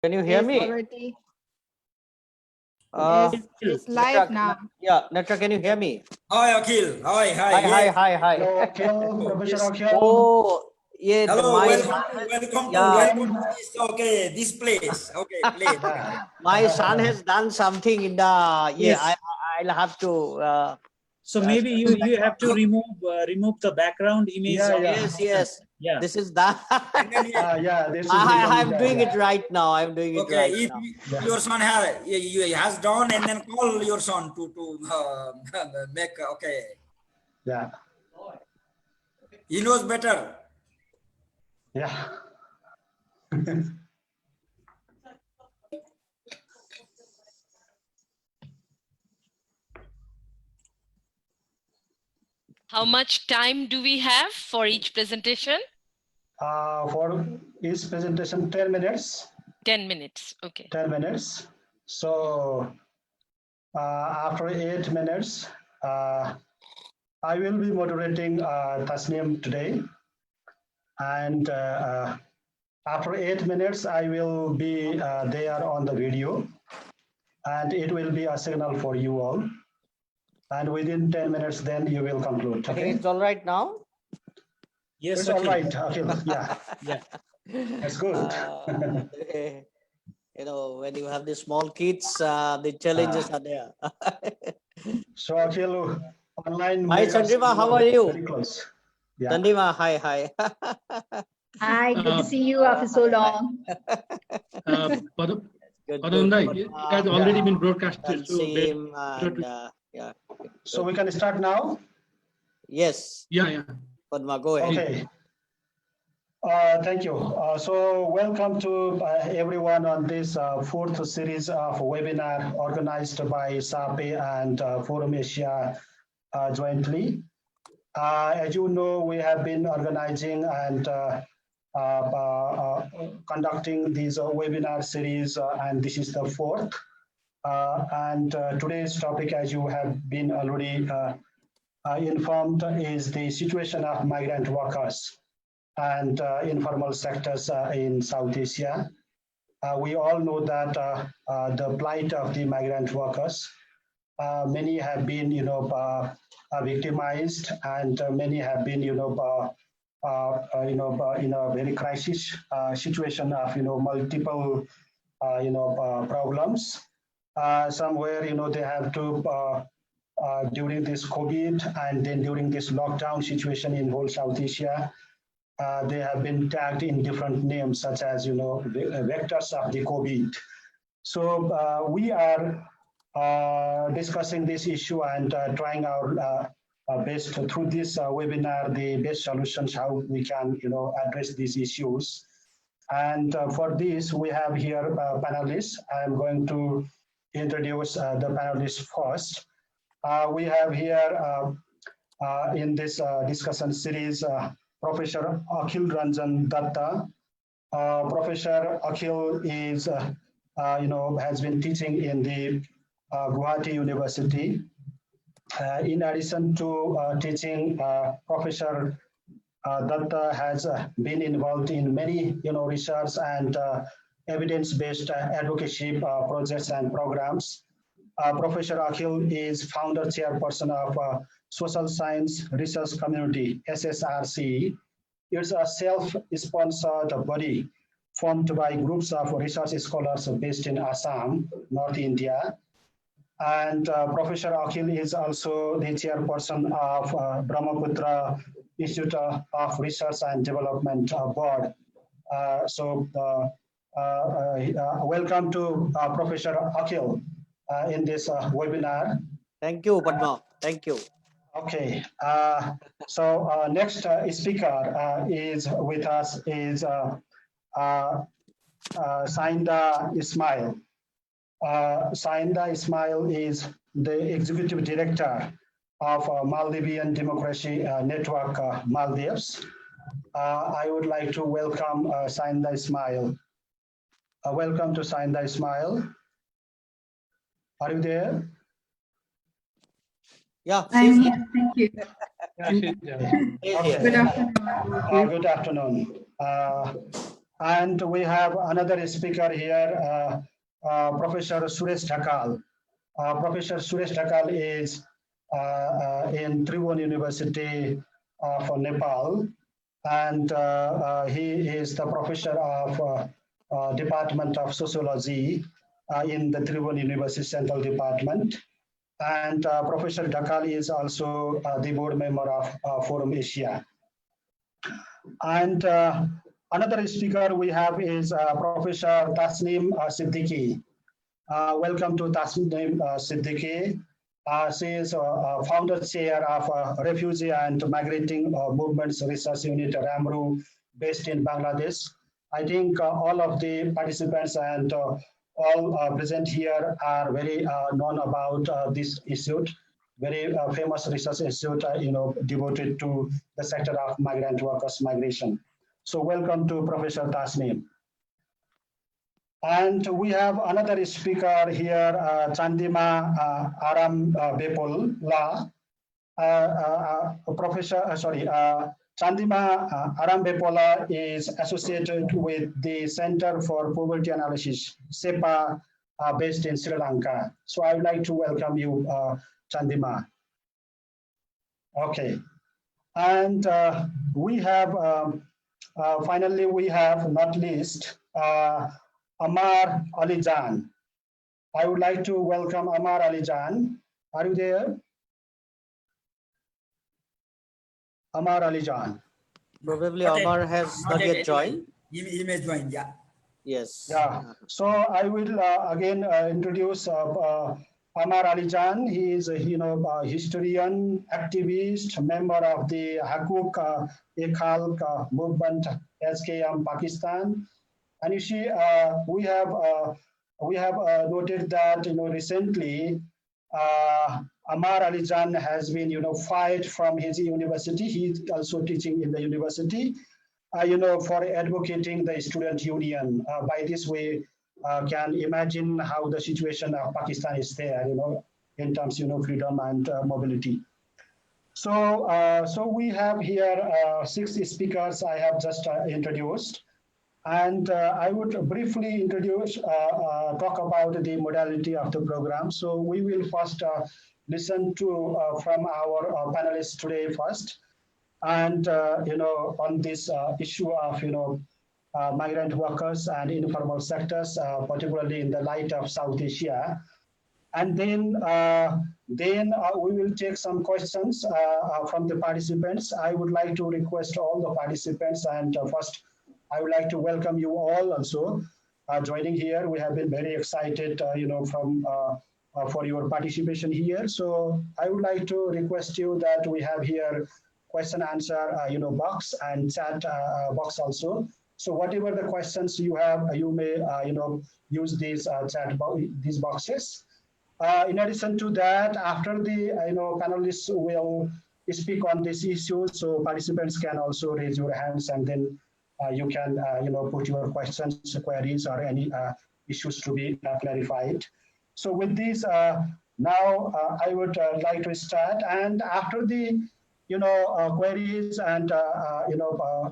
Can you hear me? Already. It's live Netra, now. yeah, Netra, can you hear me? Hi, Akhil. Hi. Hi. Hello, Akhil, Professor Yes. Akhil. Oh, yeah. Hello, Yeah. welcome to this, okay, this place. Okay, place. My son has done something in the, Yes. I'll have to. So maybe you have to remove the background image. Yes. Yeah. This is that. This is I'm doing it right now. I'm doing it right If now. your son has done, and then call your son to make, okay. Yeah. He knows better. Yeah. How much time do we have for each presentation? For each presentation, 10 minutes. 10 minutes. Okay. 10 minutes. So after 8 minutes, I will be moderating Tasneem today. And after 8 minutes, I will be there on the video. And it will be a signal for you all. And within 10 minutes, then you will conclude. I think it's all right now. Yes, it's all right, Akhil. Yeah. That's good. You know, when you have the small kids, the challenges are there. So Akhil, online. Hi, Chandima, how are you? Very close. Yeah. Chandima, hi. Hi, good to see you after so long. It has already been broadcasted. So we can start now? Yes. Yeah. Padma, go ahead. Okay. Thank you. So welcome to everyone on this fourth series of webinar organized by SAAPE and Forum Asia jointly. As you know, we have been organizing and conducting these webinar series, and this is the fourth. And today's topic, as you have been already informed, is the situation of migrant workers and informal sectors in South Asia. We all know that the plight of the migrant workers, many have been, victimized, and many have been, in a very crisis situation of, multiple, problems. Somewhere, they have to, during this COVID and then during this lockdown situation in whole South Asia, they have been tagged in different names, such as, vectors of the COVID. So we are discussing this issue and trying our best through this webinar, the best solutions, how we can, address these issues. And for this, we have here panelists. I'm going to introduce the panelists first. We have here in this discussion series, Professor Akhil Ranjan Dutta. Professor Akhil is, has been teaching in the Gauhati University. In addition to teaching, Professor Dutta has been involved in many, research and evidence-based advocacy projects and programs. Professor Akhil is founder chairperson of Social Science Research Community, SSRC. It's a self-sponsored body formed by groups of research scholars based in Assam, North India. And Professor Akhil is also the chairperson of Brahmaputra Institute of Research and Development Board. Welcome to Professor Akhil in this webinar. Thank you, Padma. Thank you. Okay. Next speaker is with us is Shahindha Ismail. Shahindha Ismail is the executive director of Maldivian Democracy Network Maldives. I would like to welcome Shahindha Ismail. Welcome to Shahindha Ismail. Are you there? Yeah. I'm here. Thank you. Okay. Good afternoon. Good afternoon. And we have another speaker here, Professor Suresh Dhakal. Professor Suresh Dhakal is in Tribhuvan University of Nepal, and he is the professor of Department of Sociology in the Tribhuvan University Central Department. And Professor Dhakal is also the board member of Forum Asia. And another speaker we have is Professor Tasneem Siddiqui. Welcome to Tasneem Siddiqui. She is founder chair of Refugee and Migrating Movements Research Unit, RMMRU, based in Bangladesh. I think all of the participants and all present here are very known about this issue. Very famous research institute, devoted to the sector of migrant workers migration. So welcome to Professor Tasneem. And we have another speaker here, Chandima Arambepola. Chandima Arambepola is associated with the Center for Poverty Analysis, CEPA, based in Sri Lanka. So I would like to welcome you, Chandima. Okay, and we have, finally, we have not least, Ammar Alijan. I would like to welcome Ammar Alijan. Are you there? Ammar Alijan. Probably Ammar has not yet joined. He may join, yeah. Yes. Yeah, so I will again introduce Ammar Alijan. He is a historian, activist, member of the Haqooq-e-Khalq movement, SKM, Pakistan. And you see, we have noted that recently Ammar Alijan has been fired from his university. He's also teaching in the university. For advocating the student union. By this way, can imagine how the situation of Pakistan is there, in terms, freedom and mobility. So, so we have here 6 speakers I have just introduced, and I would briefly introduce, talk about the modality of the program. So we will first listen to from our panelists today first. And on this issue of migrant workers and informal sectors, particularly in the light of South Asia, and then we will take some questions from the participants. I would like to request all the participants, and first I would like to welcome you all also joining here. We have been very excited, for your participation here. So I would like to request you that we have here question answer box and chat box also. So whatever the questions you have, you may use these these boxes. In addition to that, after the panelists will speak on this issue, so participants can also raise your hands, and then you can put your questions, queries, or any issues to be clarified. So with this, now I would like to start, and after the queries and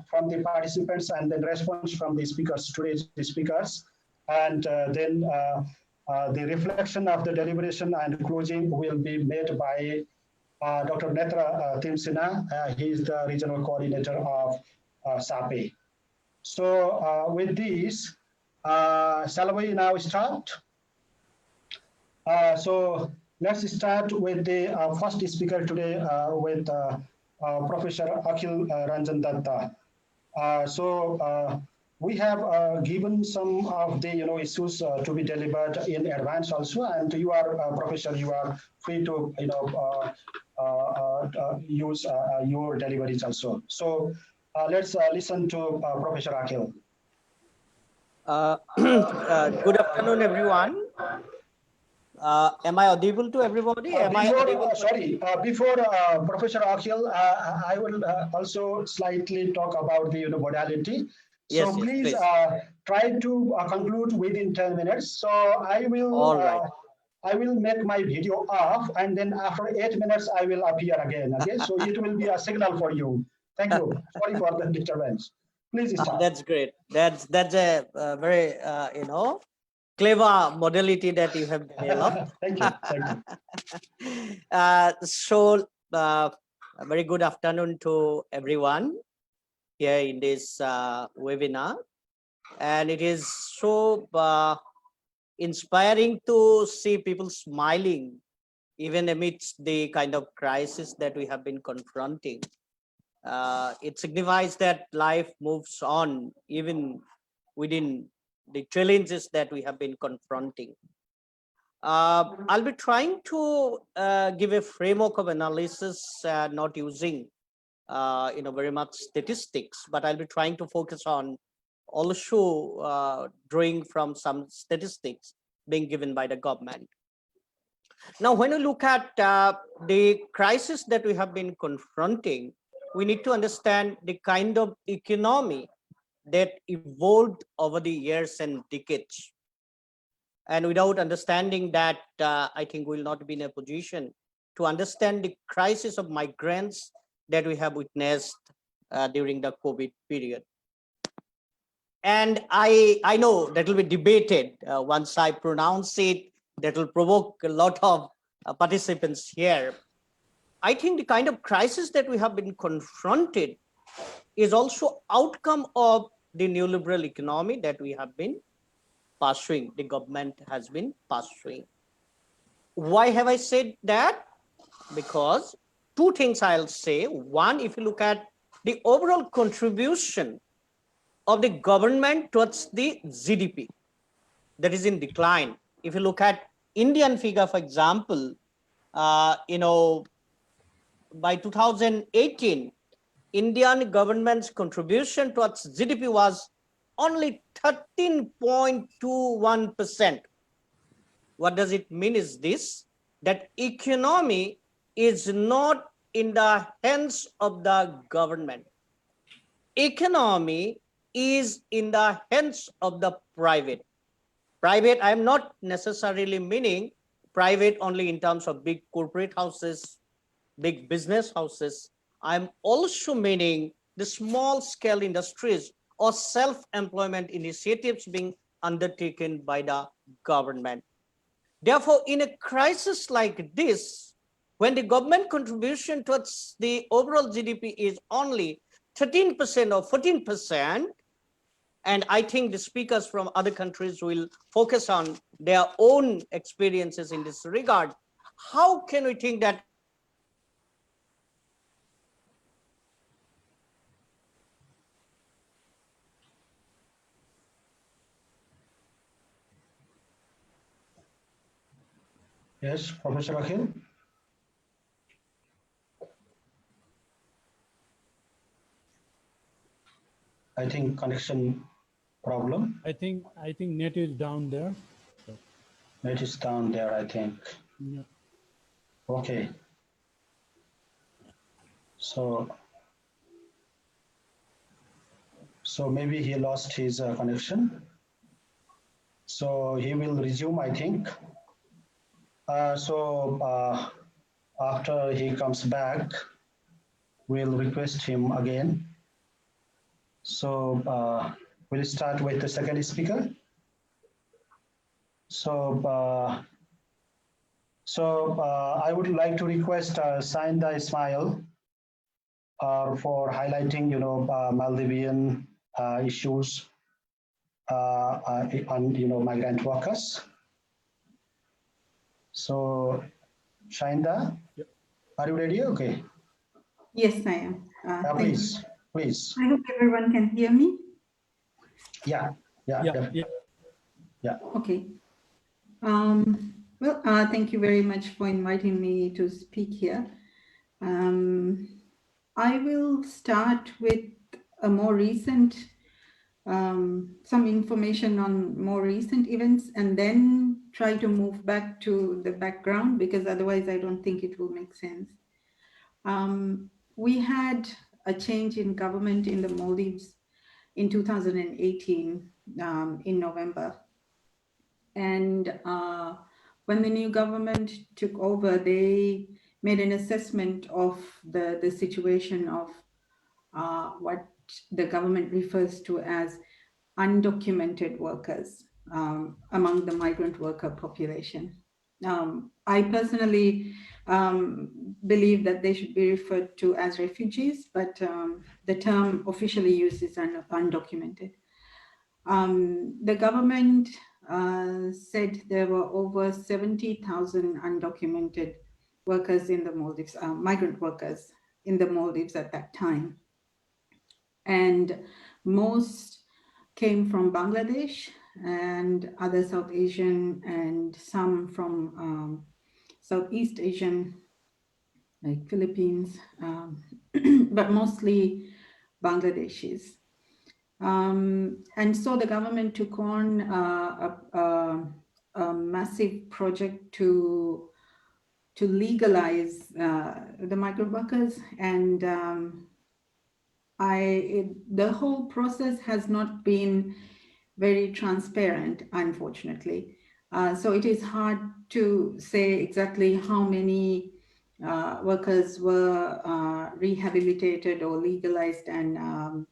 from the participants, and then response from the speakers, today's speakers, and then the reflection of the deliberation and closing will be made by Dr. Netra Timsina. He is the regional coordinator of SAAPE. So with this, shall we now start? So let's start with the first speaker today, with Professor Akhil Ranjan Dutta. So we have given some of the issues to be delivered in advance also, and you are Professor, you are free to use your deliveries also. So let's listen to Professor Akhil. Good afternoon, everyone. Am I audible to everybody? Before Professor Akhil, I will also slightly talk about the modality. Yes, so please, please. Try to conclude within 10 minutes. So I will, All right. I will make my video off, and then after 8 minutes, I will appear again. Okay, so it will be a signal for you. Thank you. Sorry for the disturbance. Please start. That's great. That's a very clever modality that you have developed. Thank you. Thank you. So a very good afternoon to everyone here in this webinar, and it is so inspiring to see people smiling even amidst the kind of crisis that we have been confronting. It signifies that life moves on even within the challenges that we have been confronting. I'll be trying to give a framework of analysis, not using very much statistics, but I'll be trying to focus on also drawing from some statistics being given by the government. Now, when we look at the crisis that we have been confronting, we need to understand the kind of economy that evolved over the years and decades. And without understanding that, I think we'll not be in a position to understand the crisis of migrants that we have witnessed during the COVID period. And I know that will be debated once I pronounce it, that will provoke a lot of participants here. I think the kind of crisis that we have been confronted is also outcome of the neoliberal economy that we have been pursuing, the government has been pursuing. Why have I said that? Because two things I'll say. One, if you look at the overall contribution of the government towards the GDP, that is in decline. If you look at Indian figure, for example, by 2018, Indian government's contribution towards GDP was only 13.21%. What does it mean is this, that economy is not in the hands of the government. Economy is in the hands of the private. Private, I am not necessarily meaning private only in terms of big corporate houses, big business houses. I'm also meaning the small scale industries or self-employment initiatives being undertaken by the government. Therefore, in a crisis like this, when the government contribution towards the overall GDP is only 13% or 14%, and I think the speakers from other countries will focus on their own experiences in this regard, how can we think that Yes, Professor Akhil. I think connection problem. I think net is down there. Net is down there, I think. Yeah. Okay. So maybe he lost his connection. So he will resume, I think. After he comes back, we'll request him again. So we'll start with the second speaker. So I would like to request Shahindha Ismail for highlighting, Maldivian issues on, migrant workers. So, Shahindha, Yep. Are you ready? Okay. Yes, I am. Please. I hope everyone can hear me. Yeah. Okay. Well, thank you very much for inviting me to speak here. I will start with a more recent, some information on more recent events, and then try to move back to the background, because otherwise I don't think it will make sense. We had a change in government in the Maldives in 2018, in November. And when the new government took over, they made an assessment of the situation of what the government refers to as undocumented workers among the migrant worker population. I personally believe that they should be referred to as refugees, but the term officially used is undocumented. The government said there were over 70,000 undocumented workers in the Maldives, migrant workers in the Maldives at that time. And most came from Bangladesh and other South Asian and some from Southeast Asian, like Philippines, but mostly Bangladeshis. And so the government took on a massive project to legalize the migrant workers, and the whole process has not been very transparent, unfortunately. So it is hard to say exactly how many workers were rehabilitated or legalized and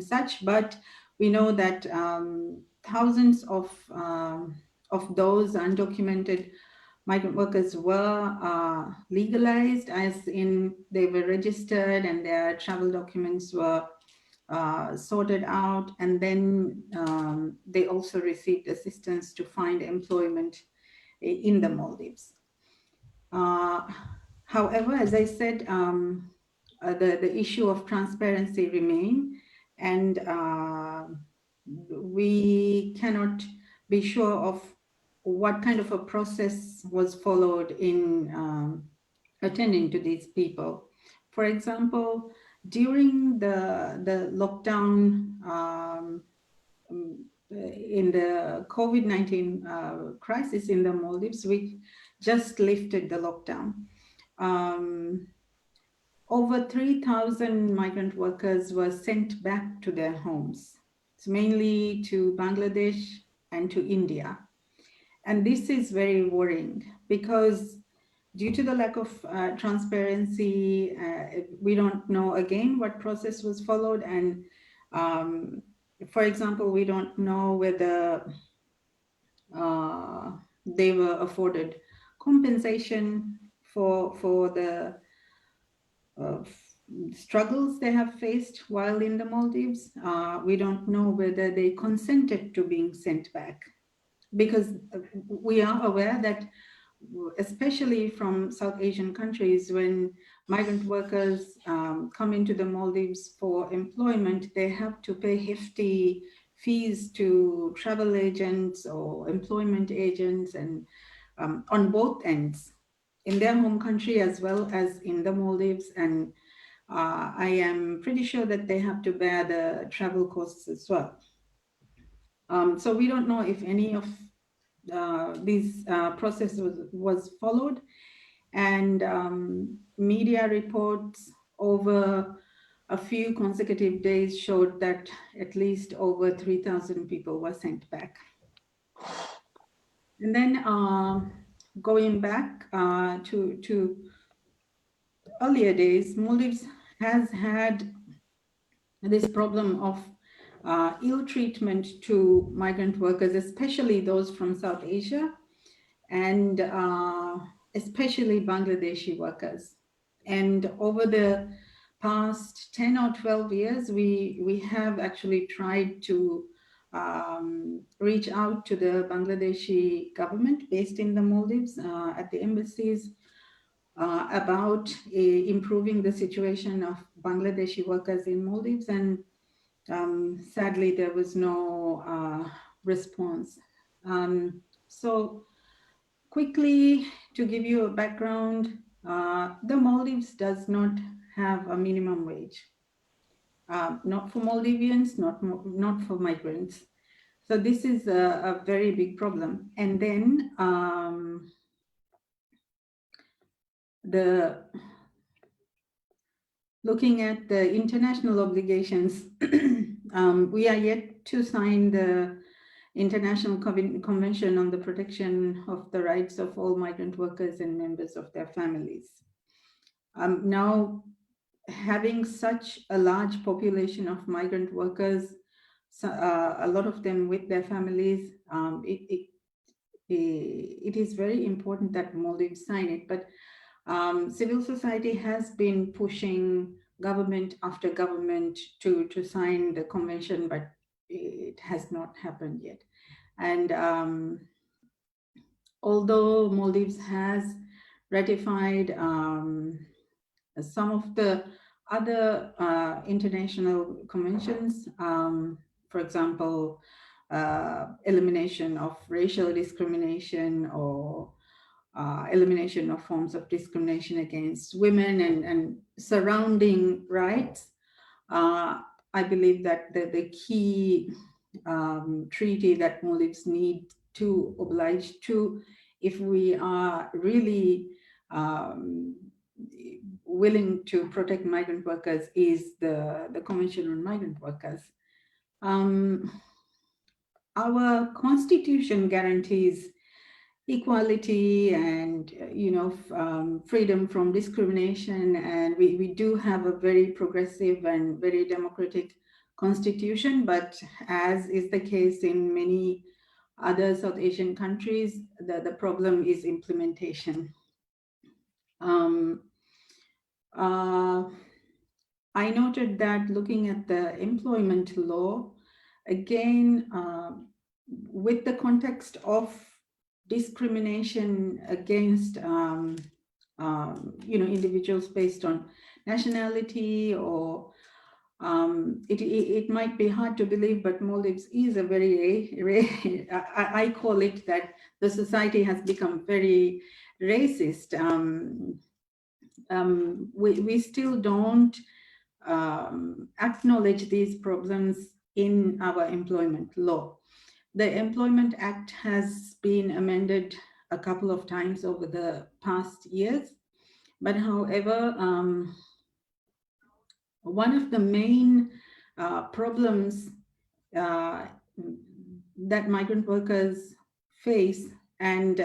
such, but we know that thousands of those undocumented migrant workers were legalized, as in they were registered and their travel documents were sorted out, and then they also received assistance to find employment in the Maldives. However, as I said, the issue of transparency remains, and we cannot be sure of what kind of a process was followed in attending to these people. For example, during the lockdown in the COVID-19 crisis in the Maldives, we just lifted the lockdown. Over 3,000 migrant workers were sent back to their homes. It's mainly to Bangladesh and to India. And this is very worrying because due to the lack of transparency, we don't know again what process was followed. And for example, we don't know whether they were afforded compensation for the struggles they have faced while in the Maldives. We don't know whether they consented to being sent back, because we are aware that especially from South Asian countries, when migrant workers come into the Maldives for employment, they have to pay hefty fees to travel agents or employment agents, and on both ends, in their home country as well as in the Maldives. And I am pretty sure that they have to bear the travel costs as well. So we don't know if any of this process was followed, and media reports over a few consecutive days showed that at least over 3,000 people were sent back. And then going back to earlier days, Maldives has had this problem of ill treatment to migrant workers, especially those from South Asia, and especially Bangladeshi workers. And over the past 10 or 12 years, we have actually tried to reach out to the Bangladeshi government based in the Maldives at the embassies about improving the situation of Bangladeshi workers in Maldives, and sadly there was no response. So quickly, to give you a background, the Maldives does not have a minimum wage, not for Maldivians, not for migrants. So this is a very big problem. And then looking at the international obligations, we are yet to sign the International Convention on the Protection of the Rights of all Migrant Workers and Members of their Families. Now, having such a large population of migrant workers, so, a lot of them with their families, it is very important that Maldives sign it. But civil society has been pushing government after government to sign the convention, but it has not happened yet. And although Maldives has ratified some of the other international conventions, for example, elimination of racial discrimination or elimination of forms of discrimination against women and surrounding rights. I believe that the key treaty that Maldives need to oblige to, if we are really willing to protect migrant workers, is the Convention on Migrant Workers. Our constitution guarantees equality and freedom from discrimination, and we do have a very progressive and very democratic constitution, but as is the case in many other South Asian countries, the problem is implementation. I noted that looking at the employment law, again, with the context of discrimination against individuals based on nationality, or it might be hard to believe, but Maldives is a very I call it that the society has become very racist. We still don't acknowledge these problems in our employment law. The Employment Act has been amended a couple of times over the past years, but however, one of the main problems that migrant workers face and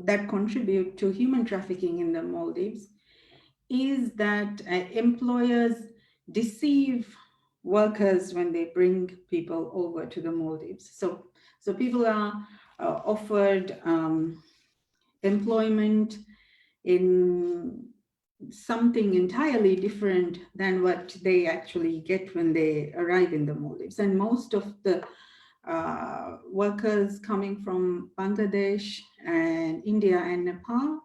that contribute to human trafficking in the Maldives is that employers deceive workers when they bring people over to the Maldives. So people are offered employment in something entirely different than what they actually get when they arrive in the Maldives. And most of the workers coming from Bangladesh and India and Nepal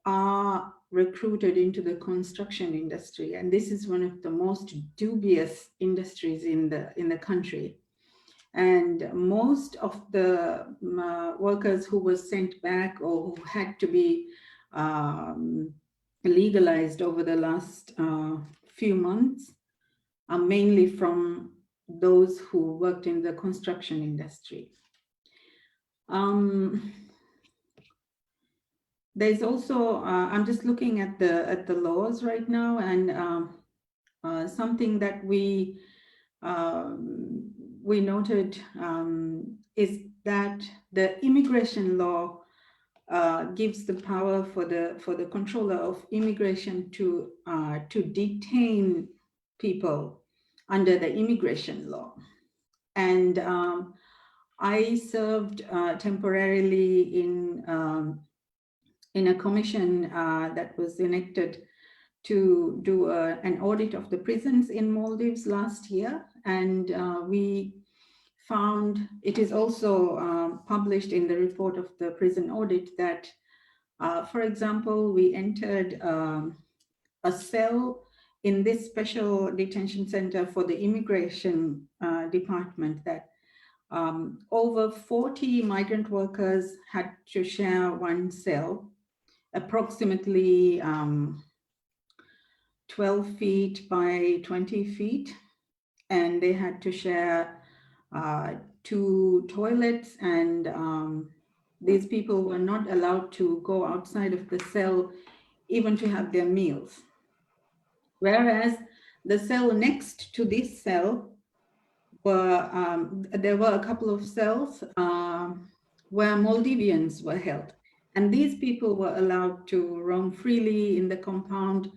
are recruited into the construction industry, and this is one of the most dubious industries in the country. And most of the workers who were sent back or who had to be legalized over the last few months are mainly from those who worked in the construction industry. There's also, I'm just looking at the laws right now, and something that we noted is that the immigration law gives the power for the controller of immigration to detain people under the immigration law. And I served temporarily in a commission that was enacted to do an audit of the prisons in Maldives last year. And we found, it is also published in the report of the prison audit, that, for example, we entered a cell in this special detention center for the immigration department that over 40 migrant workers had to share one cell, approximately 12 feet by 20 feet. And they had to share 2 toilets, and these people were not allowed to go outside of the cell even to have their meals. Whereas the cell next to this cell were, there were a couple of cells where Maldivians were held. And these people were allowed to roam freely in the compound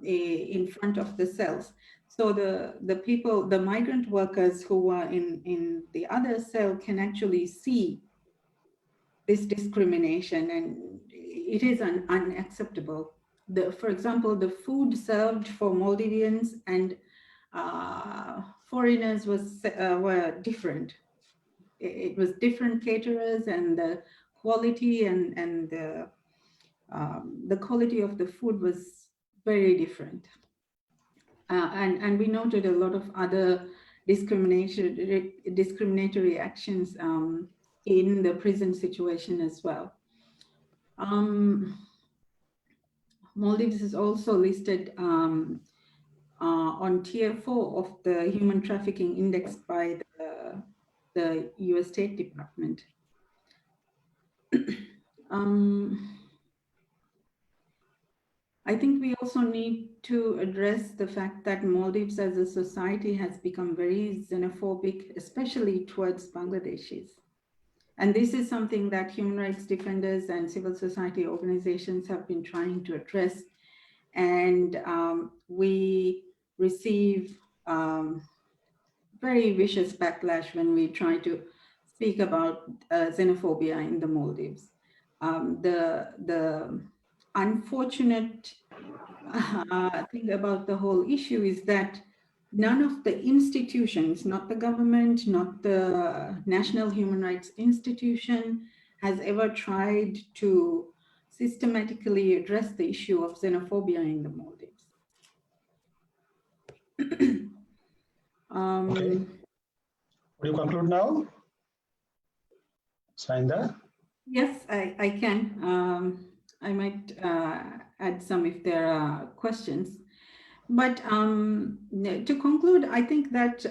in front of the cells. So the people, the migrant workers who are in the other cell can actually see this discrimination, and it is unacceptable. For example, the food served for Maldivians and foreigners were different. It was different caterers, and the quality and the quality of the food was very different. And we noted a lot of other discriminatory actions in the prison situation as well. Maldives is also listed on tier 4 of the human trafficking index by the US State Department. I think we also need to address the fact that Maldives as a society has become very xenophobic, especially towards Bangladeshis. And this is something that human rights defenders and civil society organizations have been trying to address. And we receive very vicious backlash when we try to speak about xenophobia in the Maldives. The unfortunate thing about the whole issue is that none of the institutions, not the government, not the National Human Rights Institution, has ever tried to systematically address the issue of xenophobia in the Maldives. Okay. Will you conclude now, Shahindha? Yes, I can. I might add some if there are questions. But to conclude, I think that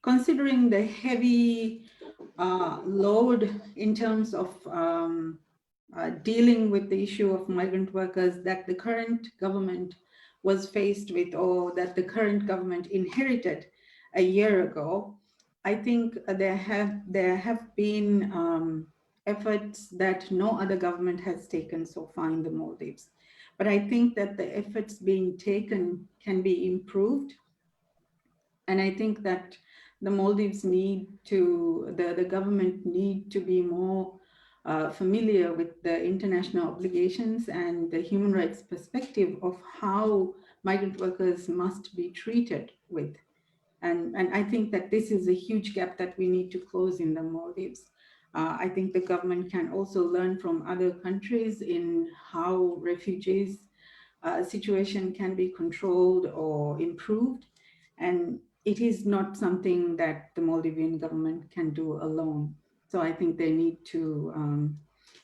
considering the heavy load in terms of dealing with the issue of migrant workers that the current government was faced with, or that the current government inherited a year ago, I think there have been efforts that no other government has taken so far in the Maldives. But I think that the efforts being taken can be improved. And I think that the Maldives need to, the government need to be more familiar with the international obligations and the human rights perspective of how migrant workers must be treated with. And I think that this is a huge gap that we need to close in the Maldives. I think the government can also learn from other countries in how refugees' situation can be controlled or improved. And it is not something that the Maldivian government can do alone. So I think they need to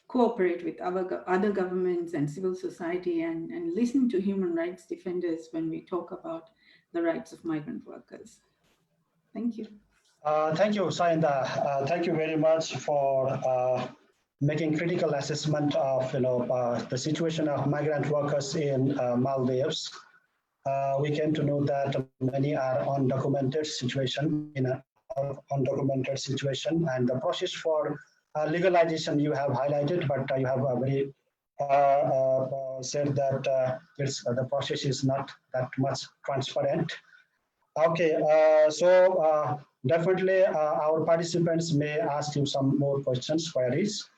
cooperate with other governments and civil society and listen to human rights defenders when we talk about the rights of migrant workers. Thank you. Thank you, Shahindha. Thank you very much for making critical assessment of the situation of migrant workers in Maldives. We came to know that many are undocumented situation undocumented situation, and the process for legalization you have highlighted, but you have very said that the process is not that much transparent. Okay, so definitely our participants may ask you some more questions, queries,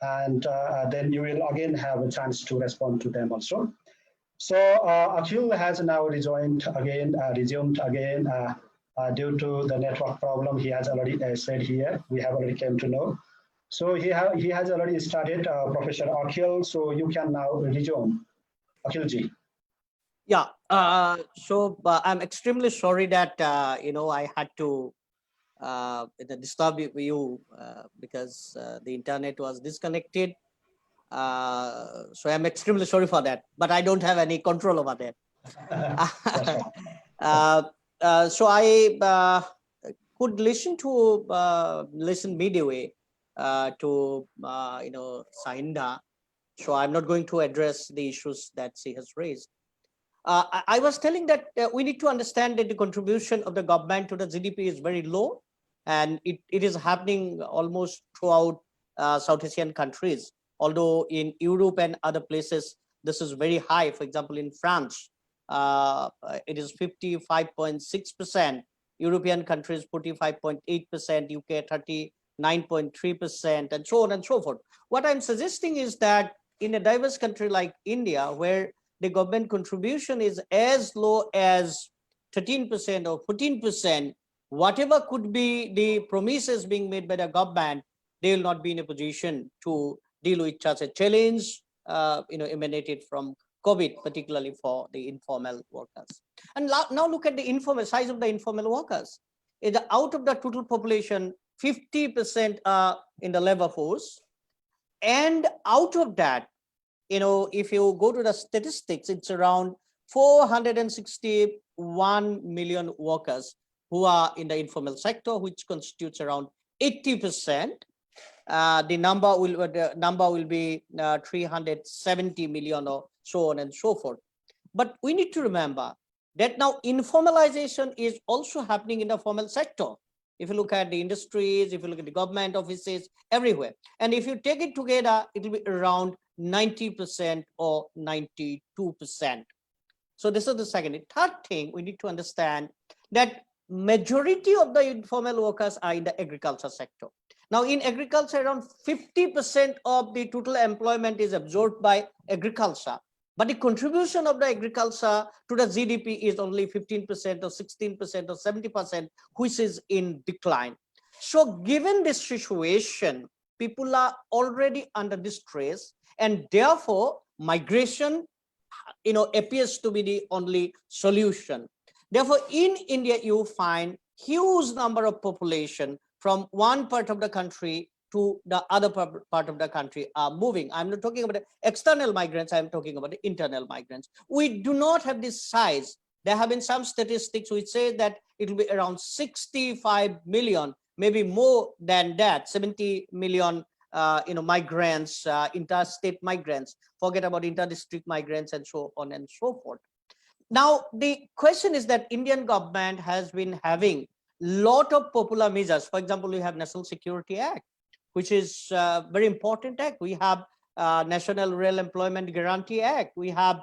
and then you will again have a chance to respond to them also. So Akhil has now resumed again due to the network problem. He has already said here, we have already came to know. So he has already started, Professor Akhil, so you can now resume. Akhilji. Yeah, so I'm extremely sorry that, I had to disturb you because the internet was disconnected. So I'm extremely sorry for that, but I don't have any control over that. So I could listen midway to Shahindha. So I'm not going to address the issues that she has raised. I was telling that we need to understand that the contribution of the government to the GDP is very low, and it is happening almost throughout South Asian countries. Although in Europe and other places, this is very high. For example, in France, it is 55.6%, European countries 45.8%, UK 39.3%, and so on and so forth. What I'm suggesting is that in a diverse country like India, where the government contribution is as low as 13% or 14%, whatever could be the promises being made by the government, they will not be in a position to deal with such a challenge, emanated from COVID, particularly for the informal workers. And now look at the informal size of the informal workers. Out of the total population, 50% are in the labor force. And out of that, if you go to the statistics, it's around 461 million workers who are in the informal sector, which constitutes around 80%. The number will be 370 million or so on and so forth. But we need to remember that now informalization is also happening in the formal sector. If you look at the industries, if you look at the government offices, everywhere. And if you take it together, it will be around 90% or 92%. So this is the second. The third thing we need to understand that majority of the informal workers are in the agriculture sector. Now in agriculture, around 50% of the total employment is absorbed by agriculture. But the contribution of the agriculture to the GDP is only 15% or 16% or 70%, which is in decline. So given this situation, people are already under distress, and therefore migration appears to be the only solution. Therefore, in India, you find huge number of population from one part of the country to the other part of the country are moving. I'm not talking about the external migrants, I'm talking about the internal migrants. We do not have this size. There have been some statistics which say that it will be around 65 million, maybe more than that, 70 million migrants, interstate migrants, forget about inter-district migrants and so on and so forth. Now, the question is that Indian government has been having lot of popular measures. For example, we have National Security Act, which is a very important act. We have National Rural Employment Guarantee Act. We have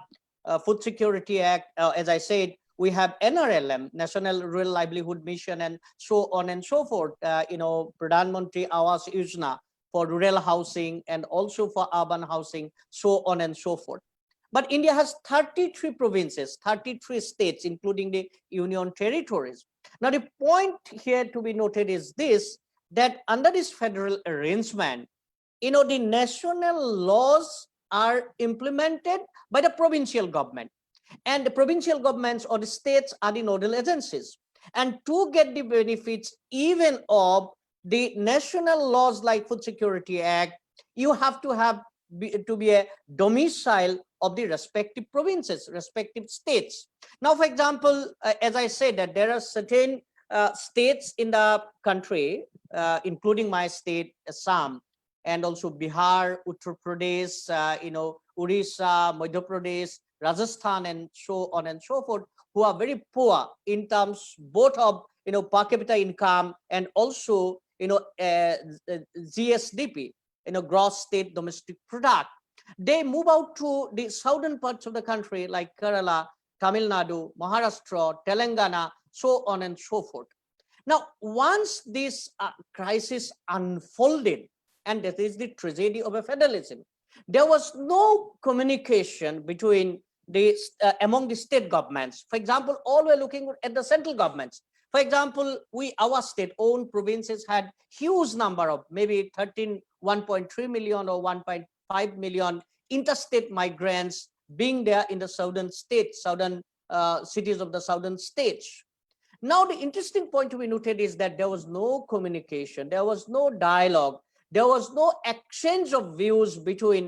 Food Security Act. As I said, we have NRLM, National Rural Livelihood Mission, and so on and so forth. Pradhan Mantri Awas Yojana for rural housing and also for urban housing, so on and so forth. But India has 33 provinces, 33 states, including the union territories. Now, the point here to be noted is this, that under this federal arrangement, the national laws are implemented by the provincial government, and the provincial governments or the states are the nodal agencies. And to get the benefits even of the national laws like Food Security Act, you have to be a domicile of the respective provinces, respective states. Now, for example, as I said, that there are certain states in the country, including my state, Assam, and also Bihar, Uttar Pradesh, Orissa, Madhya Pradesh, Rajasthan, and so on and so forth, who are very poor in terms both of per capita income and also GSDP, gross state domestic product. They move out to the southern parts of the country like Kerala, Tamil Nadu, Maharashtra, Telangana, so on and so forth. Now, once this crisis unfolded, and that is the tragedy of a federalism, there was no communication between among the state governments. For example, all were looking at the central governments. For example, our state-owned provinces had huge number of maybe 1.3 million or 1.5 million interstate migrants being there in the southern states, southern cities of the southern states. Now, the interesting point to be noted is that there was no communication, there was no dialogue, there was no exchange of views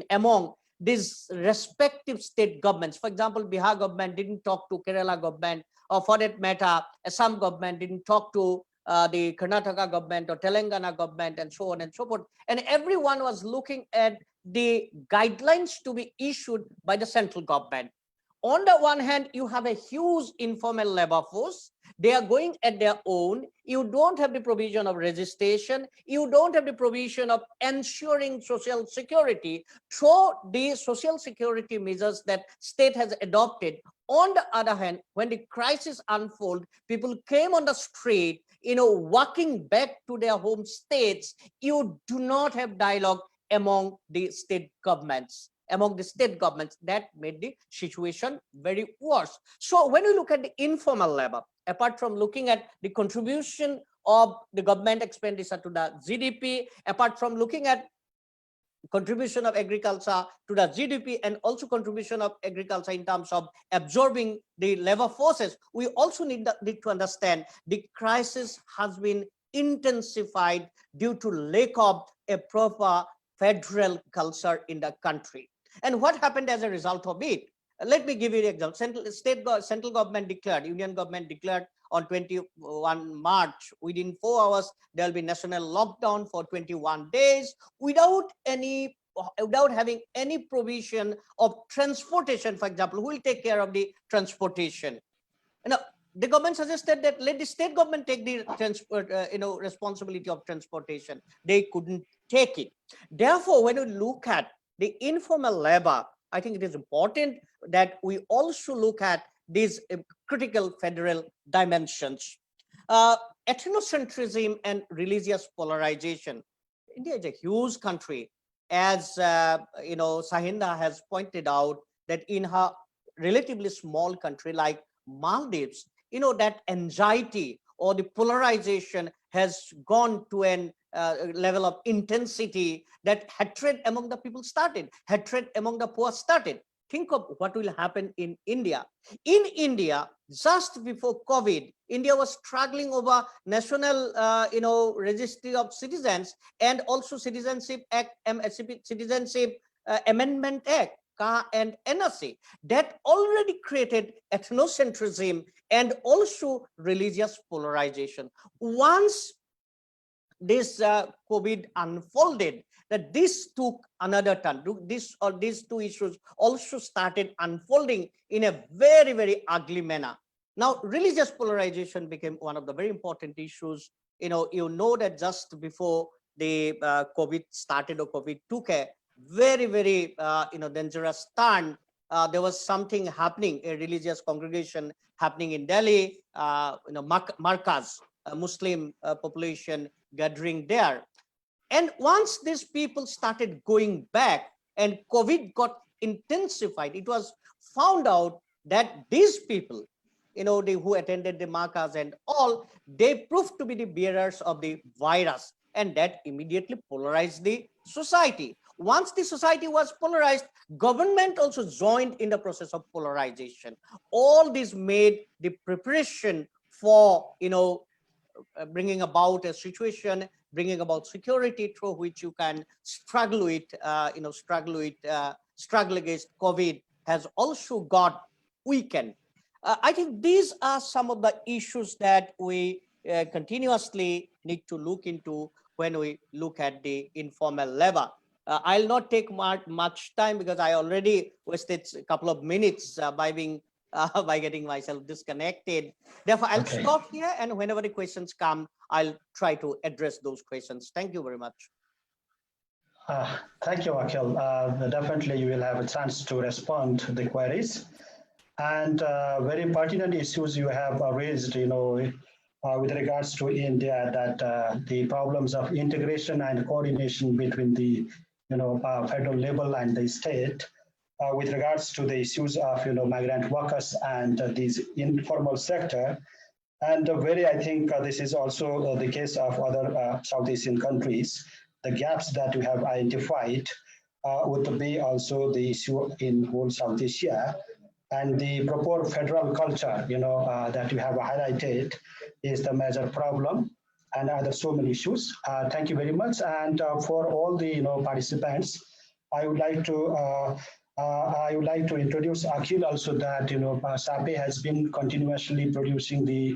among these respective state governments. For example, Bihar government didn't talk to Kerala government, or for that matter, Assam government didn't talk to the Karnataka government or Telangana government, and so on and so forth. And everyone was looking at the guidelines to be issued by the central government. On the one hand, you have a huge informal labor force, They are going at their own. You don't have the provision of registration. You don't have the provision of ensuring social security through the social security measures that state has adopted. On the other hand, when the crisis unfolded, people came on the street, walking back to their home states. You do not have dialogue among the state governments. That made the situation very worse. So when we look at the informal labor, apart from looking at the contribution of the government expenditure to the GDP, apart from looking at contribution of agriculture to the GDP and also contribution of agriculture in terms of absorbing the labor forces, we also need to understand the crisis has been intensified due to lack of a proper federal culture in the country. And what happened as a result of it? Let me give you an example. Central government declared, union government declared on 21 March, within 4 hours, there will be national lockdown for 21 days without having any provision of transportation. For example, who will take care of the transportation? The government suggested that let the state government take the responsibility of transportation. They couldn't take it. Therefore, when we look at the informal labor, I think it is important that we also look at these critical federal dimensions. Ethnocentrism and religious polarization. India is a huge country, as Shahindha has pointed out, that in her relatively small country like Maldives, that anxiety or the polarization has gone to an level of intensity that hatred among the people started, hatred among the poor started. Think of what will happen in India. In India, just before COVID, India was struggling over national, registry of citizens and also Citizenship Act, Citizenship Amendment Act, CA and NRC. That already created ethnocentrism and also religious polarization. Once this COVID unfolded, that this took another turn. These two issues also started unfolding in a very, very ugly manner. Now, religious polarization became one of the very important issues. You know that just before the COVID started, or COVID took a very, very dangerous turn, there was something happening, a religious congregation happening in Delhi, Markaz, Muslim population gathering there. And once these people started going back and COVID got intensified, it was found out that these people, who attended the Markaz and all, they proved to be the bearers of the virus, and that immediately polarized the society. Once the society was polarized, government also joined in the process of polarization. All this made the preparation for, bringing about a situation, bringing about security through which you can struggle with, struggle against COVID, has also got weakened. I think these are some of the issues that we continuously need to look into when we look at the informal labor. I'll not take much time because I already wasted a couple of minutes by getting myself disconnected. Therefore, I'll stop here, and whenever the questions come, I'll try to address those questions. Thank you very much. Thank you, Akhil. Definitely, you will have a chance to respond to the queries. And very pertinent issues you have raised, with regards to India, that the problems of integration and coordination between the, federal level and the state, with regards to the issues of, migrant workers and these informal sector. And I think this is also the case of other South Asian countries. The gaps that we have identified would be also the issue in whole South Asia. And the proper federal culture, that you have highlighted is the major problem, and other so many issues. Thank you very much. And for all the participants, I would like to introduce Akhil also, that SAAPE has been continuously producing the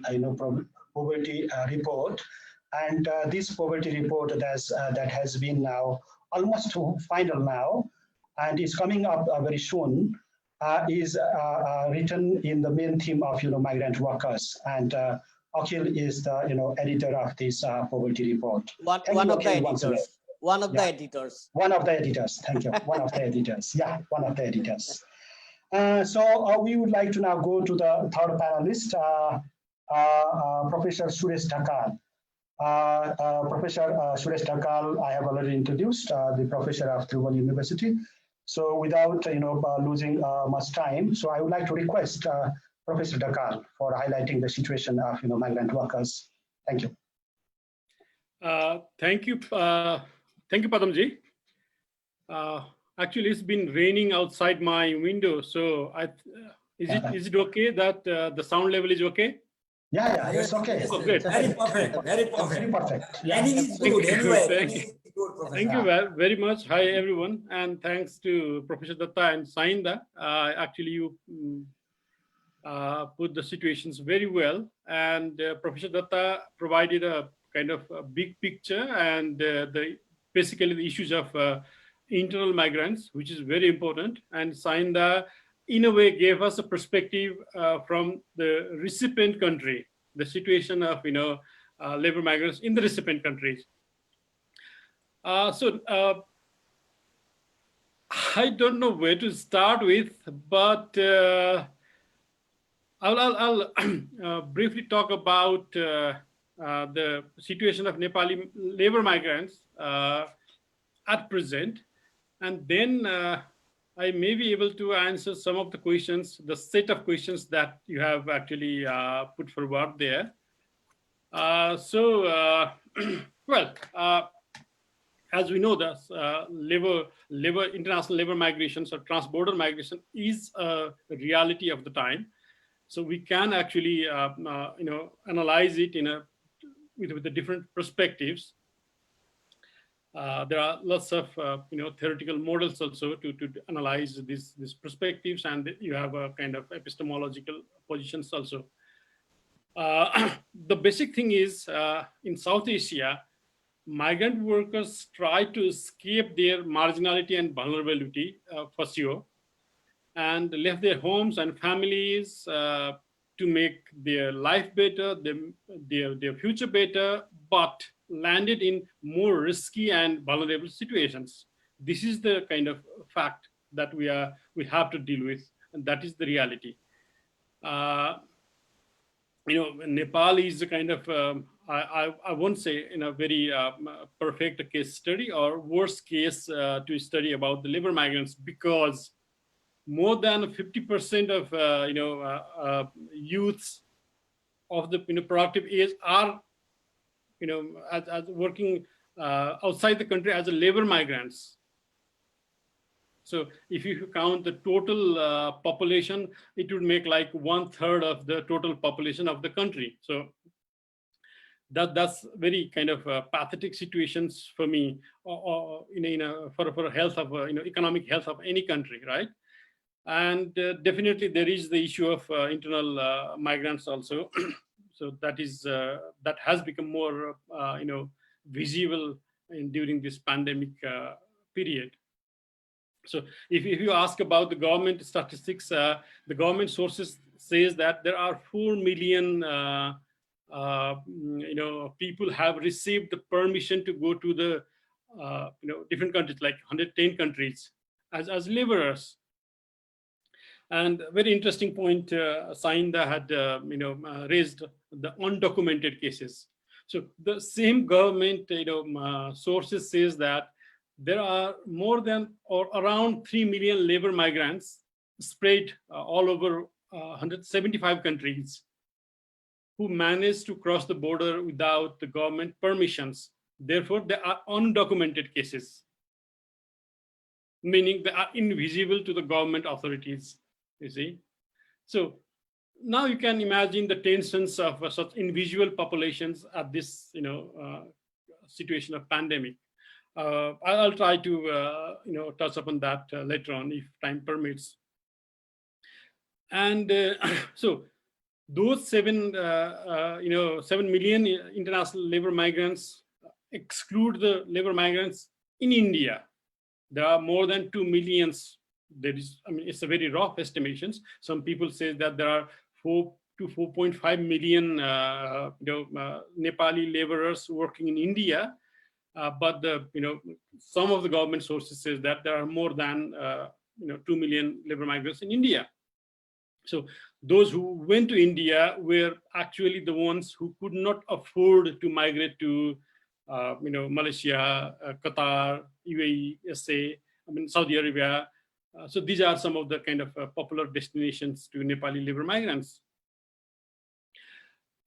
poverty report, and this poverty report that has been now almost final now, and is coming up very soon. is written in the main theme of migrant workers, and Akhil is the editor of this poverty report. One of the editors. One of the Yeah. editors. One of the editors. Thank you. One of the editors. Yeah, one of the editors. So we would like to now go to the third panelist, Professor Suresh Dhakal. Professor Suresh Dhakal, I have already introduced, the professor of Tribhuvan University. So without losing much time, so I would like to request Professor Dhakal for highlighting the situation of migrant workers. Thank you. Thank you, Padamji. Actually, it's been raining outside my window, so is it okay that the sound level is okay? Yeah, it's okay. Yes, Oh, great. Very perfect. Very perfect. Very perfect. Raining is good anyway. Thank you very much. Hi, everyone, and thanks to Professor Dutta and Shahindha. Actually, you put the situations very well, and Professor Dutta provided a kind of a big picture and basically the issues of internal migrants, which is very important, and Shahindha in a way gave us a perspective from the recipient country, the situation of labor migrants in the recipient countries. So I don't know where to start with, but I'll briefly talk about the situation of Nepali labor migrants at present, and then I may be able to answer some of the questions, the set of questions that you have actually put forward there. Well, as we know, the international labor migrations or trans-border migration is a reality of the time. So we can actually, analyze it with the different perspectives. There are lots of theoretical models also to analyze these perspectives, and you have a kind of epistemological positions also. The basic thing is in South Asia, migrant workers try to escape their marginality and vulnerability for sure, and left their homes and families to make their life better, their future better, but landed in more risky and vulnerable situations. This is the kind of fact that we have to deal with, and that is the reality. Nepal is a kind of I won't say in a very perfect case study or worst case to study about the labor migrants, because more than 50% of youths of the productive age are as working outside the country as a labor migrants. So if you count the total population, it would make like 1/3 of the total population of the country. So that's very kind of pathetic situations for me, or for health of economic health of any country, right? And definitely there is the issue of internal migrants also. So that has become more visible during this pandemic period. So if you ask about the government statistics, the government sources says that there are 4 million people have received the permission to go to the different countries, like 110 countries as laborers. And a very interesting point, Shahindha had raised the undocumented cases. So the same government sources says that there are more than or around 3 million labor migrants spread all over 175 countries who managed to cross the border without the government permissions. Therefore, they are undocumented cases, meaning they are invisible to the government authorities, you see. So now you can imagine the tensions of such invisible populations at this situation of pandemic. I'll try to touch upon that later on if time permits. And so those 7 million international labor migrants exclude the labor migrants in India. There are more than 2 million there is, I mean, it's a very rough estimations. Some people say that there are 4 to 4.5 million Nepali laborers working in India, but some of the government sources says that there are more than 2 million labor migrants in India. So those who went to India were actually the ones who could not afford to migrate to Malaysia, Qatar, UAE, SA, Saudi Arabia. So these are some of the kind of popular destinations to Nepali labor migrants.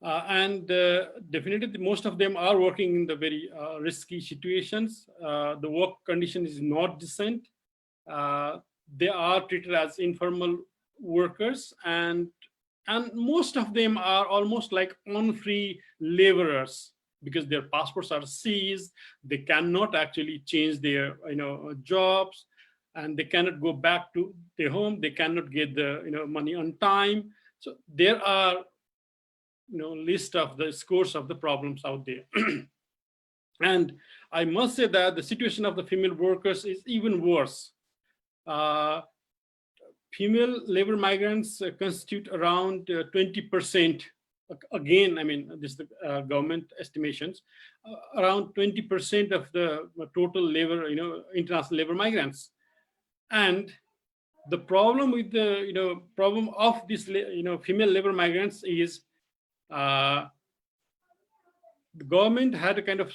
Definitely most of them are working in the very risky situations. The work condition is not decent. They are treated as informal workers, and most of them are almost like on-free laborers because their passports are seized. They cannot actually change their jobs, and they cannot go back to their home. They cannot get the money on time. So there are list of the scores of the problems out there. And I must say that the situation of the female workers is even worse. Female labor migrants constitute around 20%. Again, I mean, this is the government estimations, around 20% of the total labor, international labor migrants. And the problem with the, problem of this, female labor migrants is the government had a kind of,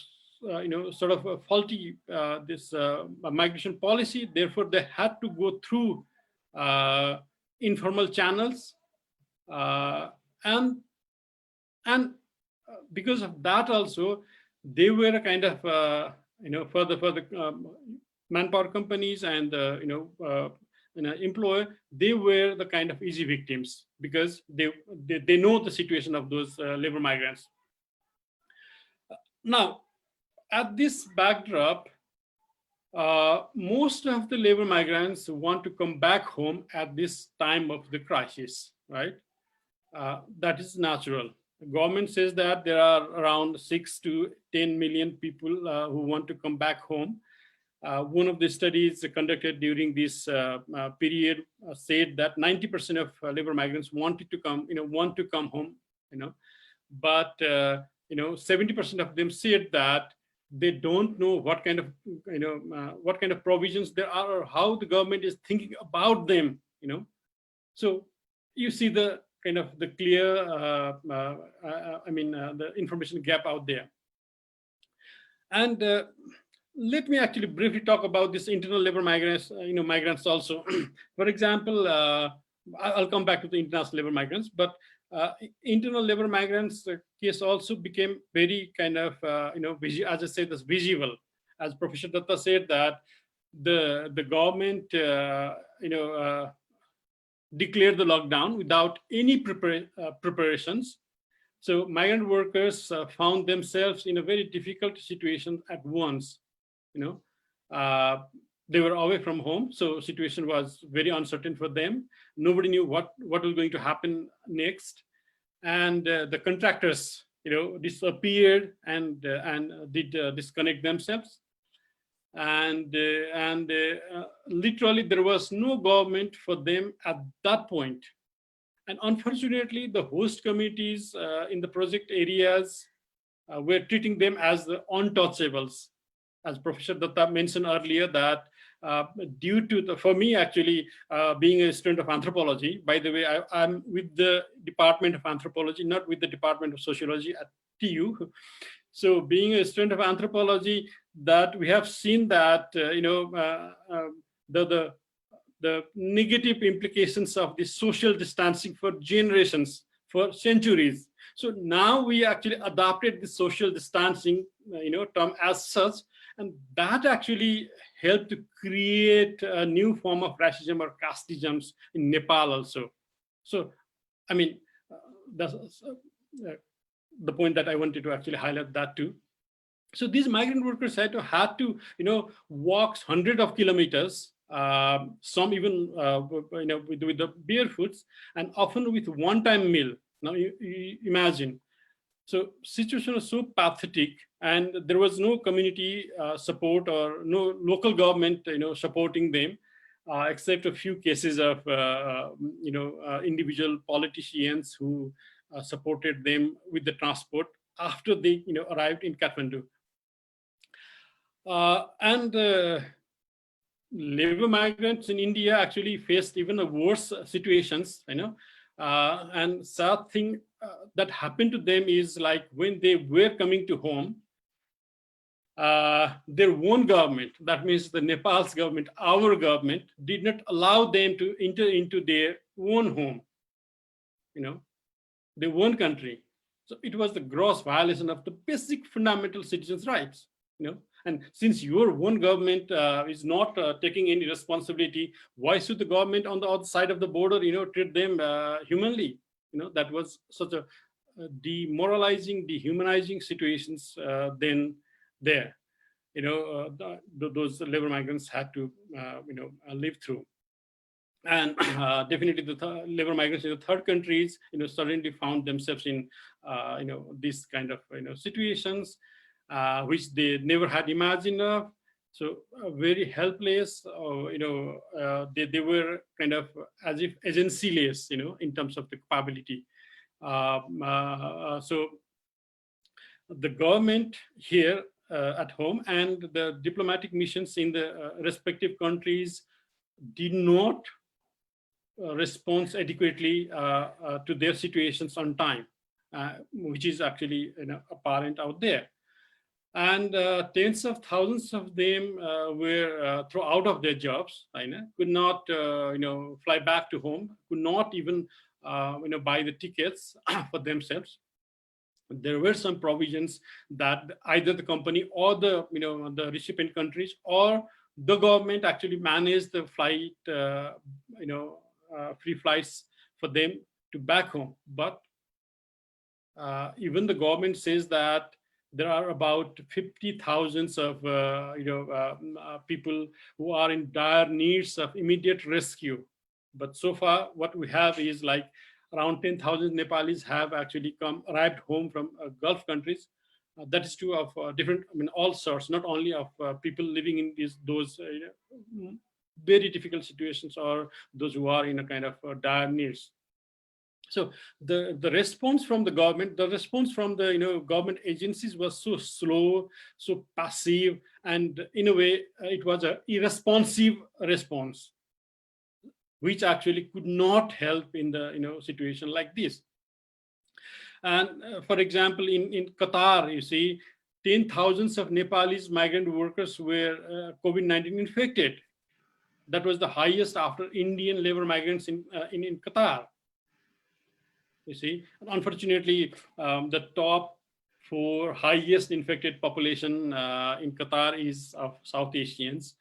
sort of a faulty this migration policy. Therefore, they had to go through informal channels, and because of that also, they were a kind of for the manpower companies and employer, they were the kind of easy victims because they know the situation of those labor migrants. Now, at this backdrop, most of the labor migrants want to come back home at this time of the crisis, right? That is natural. The government says that there are around 6 to 10 million people who want to come back home. One of the studies conducted during this period said that 90% of labor migrants wanted to come, want to come home, but 70% of them said that they don't know what kind of, what kind of provisions there are or how the government is thinking about them, So you see the kind of the clear, the information gap out there. And let me actually briefly talk about this internal labor migrants, migrants also. For example, I'll come back to the international labor migrants, but internal labor migrants case also became very kind of, as I said, this visual. As Professor Dutta said that the government, declared the lockdown without any preparations. So migrant workers found themselves in a very difficult situation at once. They were away from home, so situation was very uncertain for them. Nobody knew what was going to happen next, and the contractors, disappeared and did disconnect themselves, and literally there was no government for them at that point. And unfortunately, the host communities in the project areas were treating them as the untouchables. As Professor Dutta mentioned earlier, that due to for me actually being a student of anthropology, by the way, I'm with the Department of Anthropology, not with the Department of Sociology at TU. So being a student of anthropology, that we have seen that, the negative implications of the social distancing for generations, for centuries. So now we actually adopted the social distancing, term as such, and that actually helped to create a new form of racism or casteism in Nepal also. So, I mean, that's the point that I wanted to actually highlight that too. So these migrant workers had to walk hundreds of kilometers, some even with the barefoots, and often with one-time meal. Now you imagine. So situation was so pathetic, and there was no community support or no local government, supporting them. except a few cases of individual politicians who supported them with the transport after they arrived in Kathmandu. Labor migrants in India actually faced even a worse situations, and sad thing that happened to them is like when they were coming to home, their own government, that means the Nepal's government, our government, did not allow them to enter into their own home, their own country. So it was the gross violation of the basic fundamental citizens' rights, And since your own government is not taking any responsibility, why should the government on the other side of the border, treat them humanly? That was such a demoralizing, dehumanizing situations then there. Those labor migrants had to, live through. And definitely the labor migrants in the third countries, suddenly found themselves in, this kind of, situations, which they never had imagined of. So very helpless, they were kind of as if agencyless, in terms of the capability. So the government here at home and the diplomatic missions in the respective countries did not respond adequately to their situations on time, which is actually apparent out there. And tens of thousands of them were thrown out of their jobs, could not fly back to home, could not even buy the tickets for themselves. There were some provisions that either the company or the the recipient countries or the government actually managed the flight, free flights for them to back home. But even the government says that there are about 50,000 of people who are in dire needs of immediate rescue. But so far, what we have is like around 10,000 Nepalis have actually arrived home from Gulf countries. That is true of different, all sorts, not only of people living in those very difficult situations or those who are in a kind of dire needs. So the response from the government, the response from the government agencies was so slow, so passive, and in a way it was an irresponsive response, which actually could not help in the situation like this. And for example, in Qatar, you see, 10,000 of Nepalese migrant workers were COVID-19 infected. That was the highest after Indian labor migrants in Qatar. You see, unfortunately, the top 4 highest infected population in Qatar is of South Asians.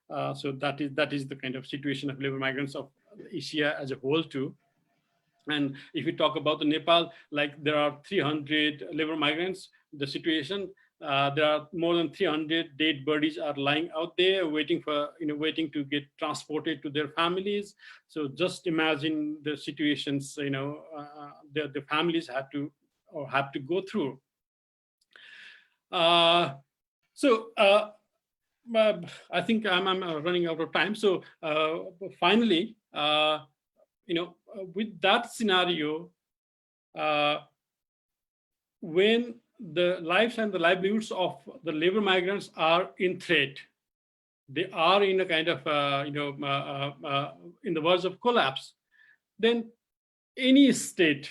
So that is the kind of situation of labor migrants of Asia as a whole too. And if we talk about the Nepal, like there are 300 labor migrants, the situation, there are more than 300 dead bodies are lying out there waiting for, waiting to get transported to their families. So just imagine the situations, the families have to go through. So I think I'm running out of time. So finally, with that scenario, when the lives and the livelihoods of the labor migrants are in threat, they are in a kind of, in the verge of collapse, then any state,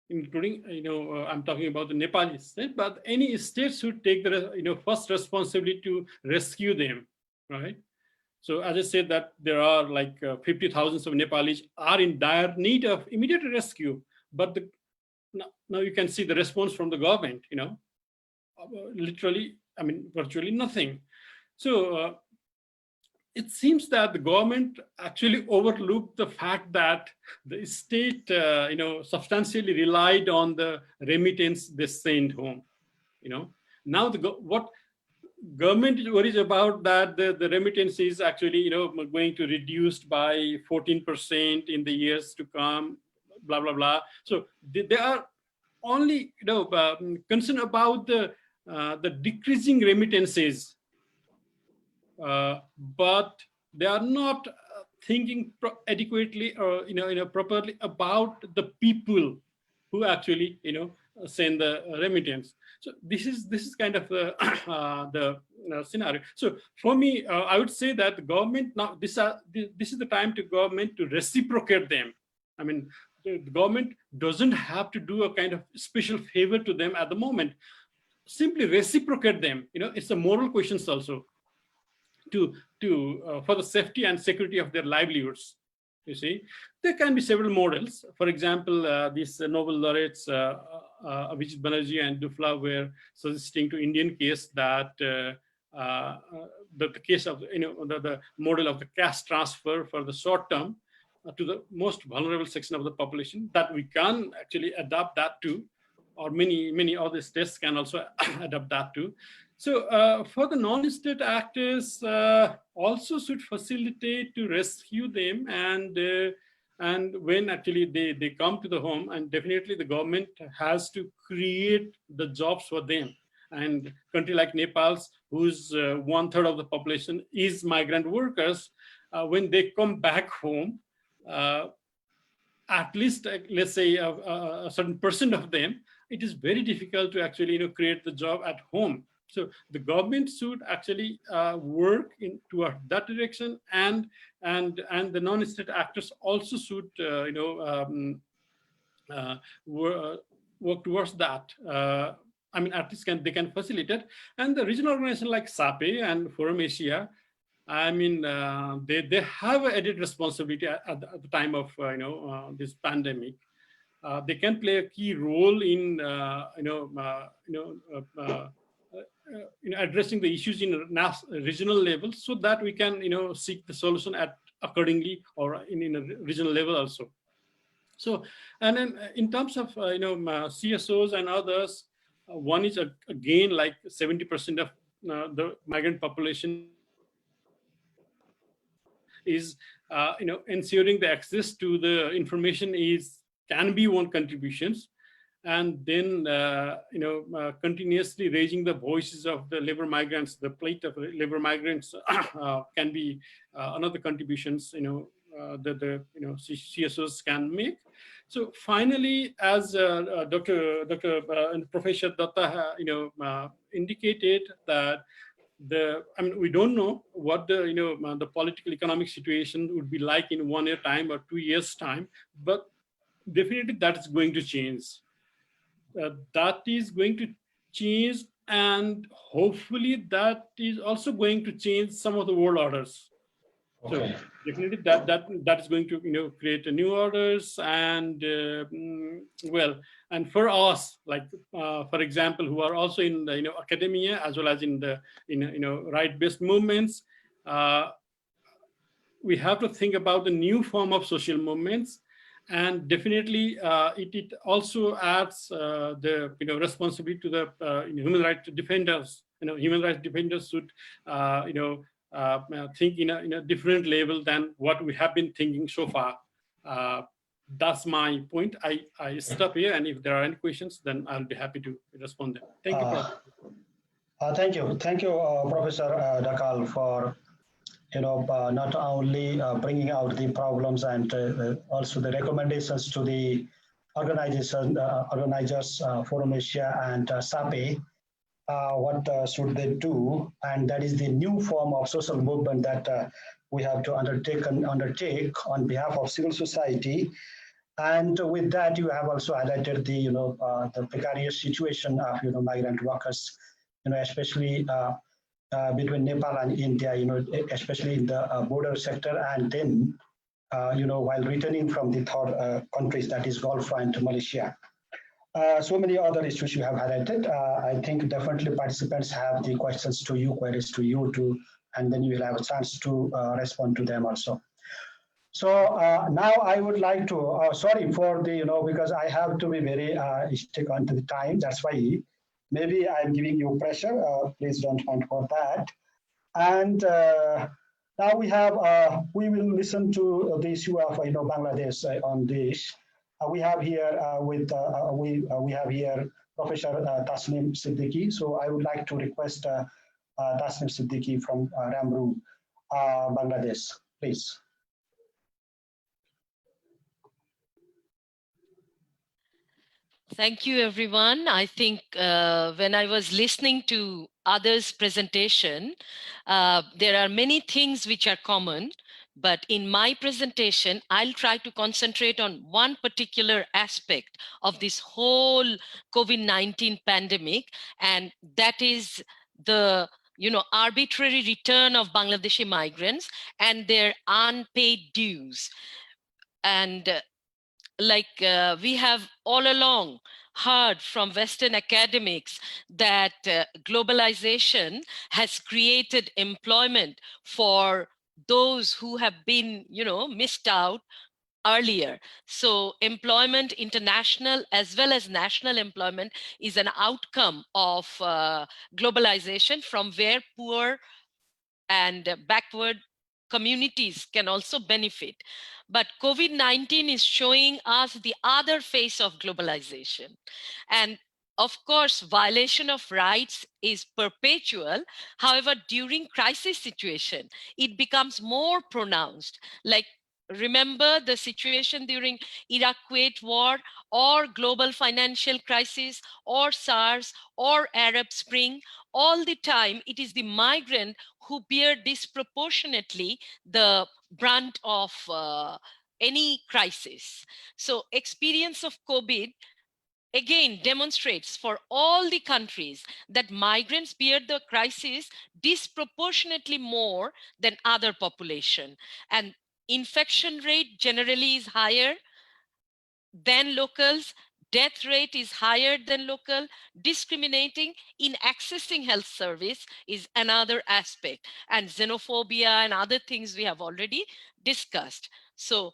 including, I'm talking about the Nepali state, but any state should take the, first responsibility to rescue them, right? So as I said that there are like 50,000 of Nepalis are in dire need of immediate rescue, but now you can see the response from the government, literally, virtually nothing. So it seems that the government actually overlooked the fact that the state, substantially relied on the remittance they sent home. Now what government is worried about that the remittance is actually, going to reduced by 14% in the years to come, blah, blah, blah. So they are only, concerned about the decreasing remittances, but they are not thinking adequately or properly about the people who actually send the remittance. So this is kind of the scenario. So for me, I would say that the government now this is the time to government to reciprocate them. I mean, the government doesn't have to do a kind of special favor to them at the moment. Simply reciprocate them. It's a moral questions also for the safety and security of their livelihoods. You see, there can be several models. For example, these Nobel laureates, Abhijit Banerjee and Dufla, were suggesting to Indian case that the case of the model of the cash transfer for the short term to the most vulnerable section of the population, that we can actually adapt that to, or many other states can also adapt that to. So for the non-state actors, also should facilitate to rescue them, and when actually they come to the home, and definitely the government has to create the jobs for them. And country like Nepal's, whose 1/3 of the population is migrant workers, when they come back home, at least let's say a certain percent of them, it is very difficult to actually create the job at home. So the government should actually work toward that direction, and the non-state actors also should work towards that. I mean, at least they can facilitate. And the regional organization like SAAPE and Forum Asia, I mean, they have an added responsibility at the time of this pandemic. They can play a key role in addressing the issues in regional level, so that we can seek the solution accordingly, or in a regional level also. So, and then in terms of CSOs and others, one is again like 70% of the migrant population is ensuring the access to the information can be one contributions. And then continuously raising the voices of the labor migrants, the plight of labor migrants can be another contributions the CSOs can make. So finally, as Dr. and Professor Dutta indicated, that we don't know what the political economic situation would be like in 1 year time or 2 years time, but definitely that is going to change. That is going to change, and hopefully that is also going to change some of the world orders. Okay. So definitely that is going to create a new orders, and and for us, like for example, who are also in the academia as well as in the right-based movements, we have to think about the new form of social movements. And definitely, it also adds the responsibility to the human rights defenders. Human rights defenders should think in a different level than what we have been thinking so far. That's my point. I stop here, and if there are any questions, then I'll be happy to respond them. Thank you. Thank you, Professor Dhakal, for not only bringing out the problems and also the recommendations to the organizers, Forum Asia and SAAPE, what should they do, and that is the new form of social movement that we have to undertake on behalf of civil society. And with that, you have also highlighted the precarious situation of migrant workers, especially between Nepal and India, especially in the border sector, and then, while returning from the third countries, that is Gulf and Malaysia. So many other issues you have highlighted. I think definitely participants have the questions to you, queries to you too, and then you will have a chance to respond to them also. So now I would like to, sorry for the, because I have to be very stick on to the time. That's why maybe I'm giving you pressure. Please don't mind for that. And now we have, we will listen to the issue of Bangladesh on this. We have here we have here Professor Tasneem Siddiqui. So I would like to request Tasneem Siddiqui from RMMRU, Bangladesh, please. Thank you, everyone. I think when I was listening to others' presentation, there are many things which are common, but in my presentation, I'll try to concentrate on one particular aspect of this whole COVID-19 pandemic, and that is the arbitrary return of Bangladeshi migrants and their unpaid dues. And we have all along heard from Western academics that globalization has created employment for those who have been, missed out earlier. So employment, international as well as national employment, is an outcome of globalization, from where poor and backward communities can also benefit. But COVID-19 is showing us the other face of globalization. And of course, violation of rights is perpetual. However, during crisis situation, it becomes more pronounced. Like, remember the situation during Iraq-Kuwait war, or global financial crisis, or SARS, or Arab Spring. All the time, it is the migrant who bear disproportionately the brunt of any crisis. So experience of COVID again demonstrates for all the countries that migrants bear the crisis disproportionately more than other population. And infection rate generally is higher than locals. Death rate is higher than local. Discriminating in accessing health service is another aspect, and xenophobia and other things we have already discussed. So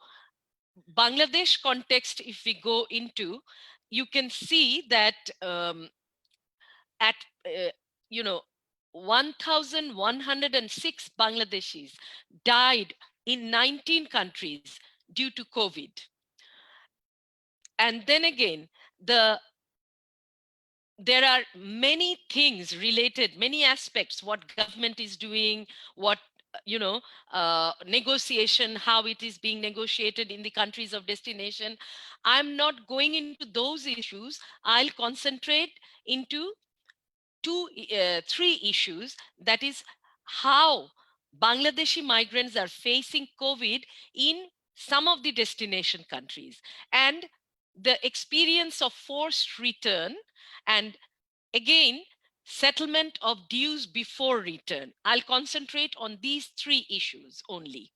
Bangladesh context, if we go into, you can see that at uh, you know 1,106 Bangladeshis died in 19 countries due to COVID. And then again, there are many things related, many aspects, what government is doing, what negotiation, how it is being negotiated in the countries of destination. I'm not going into those issues. I'll concentrate into three issues. That is how Bangladeshi migrants are facing COVID in some of the destination countries, and the experience of forced return, and again, settlement of dues before return. I'll concentrate on these three issues only.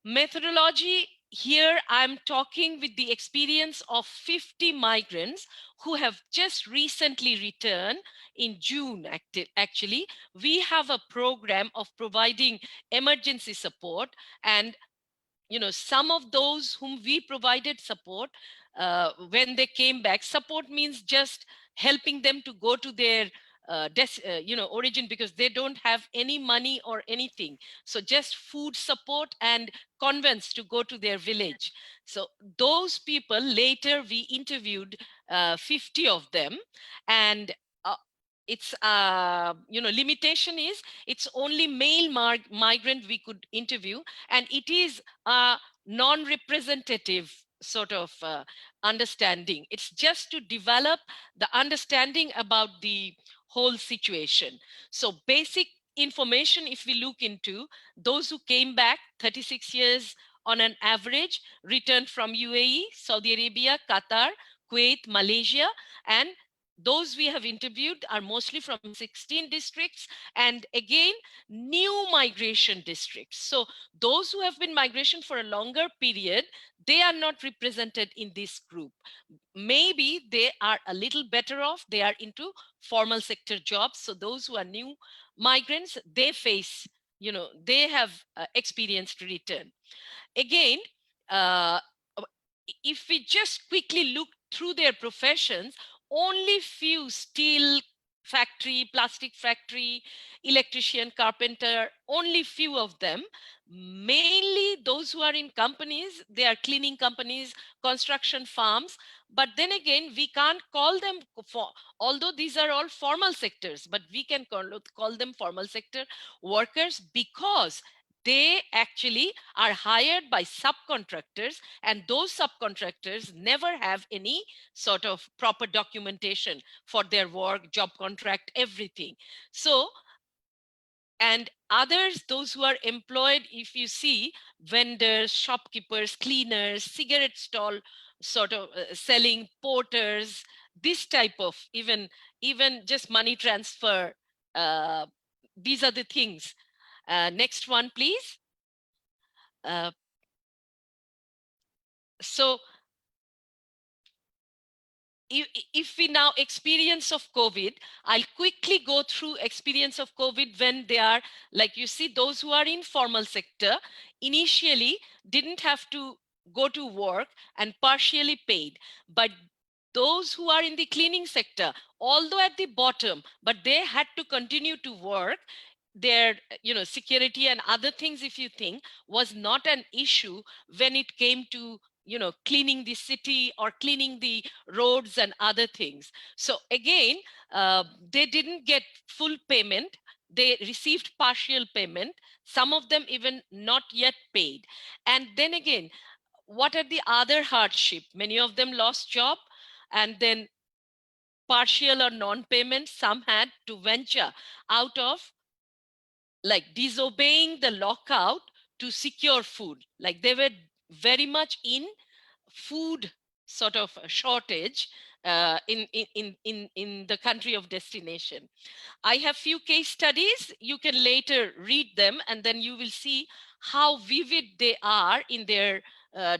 Methodology, here I'm talking with the experience of 50 migrants who have just recently returned in June. Actually, we have a program of providing emergency support, and some of those whom we provided support when they came back. Support means just helping them to go to their origin, because they don't have any money or anything. So just food support and conveyance to go to their village. So those people, later we interviewed 50 of them, and its limitation is it's only male migrant we could interview, and it is a non-representative sort of understanding. It's just to develop the understanding about the whole situation. So basic information, if we look into, those who came back 36 years on an average, returned from UAE, Saudi Arabia, Qatar, Kuwait, Malaysia, and those we have interviewed are mostly from 16 districts, and again, new migration districts. So those who have been migration for a longer period, they are not represented in this group. Maybe they are a little better off. They are into formal sector jobs. So those who are new migrants, they face, they have experienced return. Again, if we just quickly look through their professions, only few steel factory, plastic factory, electrician, carpenter, only few of them. Mainly those who are in companies, they are cleaning companies, construction farms. But then again, we can't call them, although these are all formal sectors, but we can call them formal sector workers, because they actually are hired by subcontractors, and those subcontractors never have any sort of proper documentation for their work, job contract, everything. So, and others, those who are employed, if you see, vendors, shopkeepers, cleaners, cigarette stall sort of selling, porters, this type of, even just money transfer, these are the things. Next one, please. So if we now experience of COVID, I'll quickly go through experience of COVID when they are, like you see, those who are in formal sector initially didn't have to go to work and partially paid. But those who are in the cleaning sector, although at the bottom, but they had to continue to work, their security and other things, if you think, was not an issue when it came to cleaning the city or cleaning the roads and other things. So again, they didn't get full payment, they received partial payment, some of them even not yet paid. And then again, what are the other hardship? Many of them lost job, and then partial or non-payment, some had to venture out of, like, disobeying the lockout to secure food. Like, they were very much in food sort of a shortage in the country of destination. I have few case studies. You can later read them, and then you will see how vivid they are in their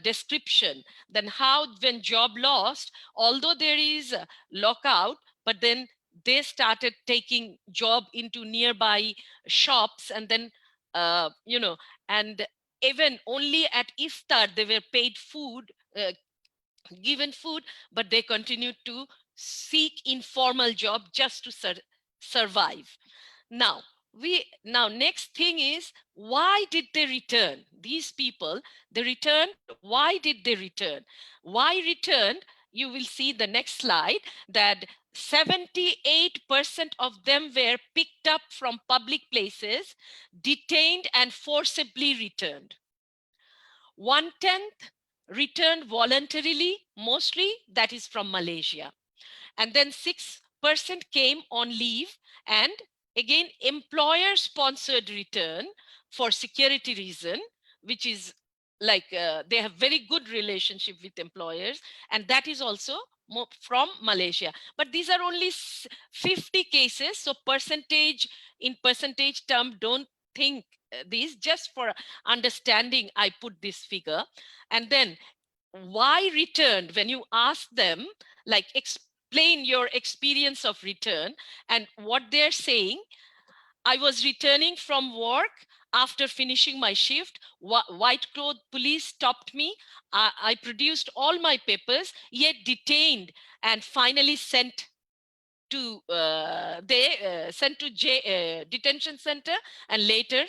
description. Then how, when job lost, although there is a lockout, but then they started taking job into nearby shops, and then and even only at iftar they were paid food, given food, but they continued to seek informal job just to survive. Now next thing is, why did they return? These people, they returned. Why did they return? Why returned? You will see the next slide that 78% of them were picked up from public places, detained, and forcibly returned. 1/10 returned voluntarily, mostly that is from Malaysia. And then 6% came on leave, and again employer sponsored return for security reason, which is like they have very good relationship with employers, and that is also from Malaysia. But these are only 50 cases, so in percentage term, don't think these, just for understanding I put this figure. And then why returned? When you ask them, like, explain your experience of return, and what they're saying, I was returning from work after finishing my shift. White clothed police stopped me. I produced all my papers, yet detained and finally sent to detention center, and later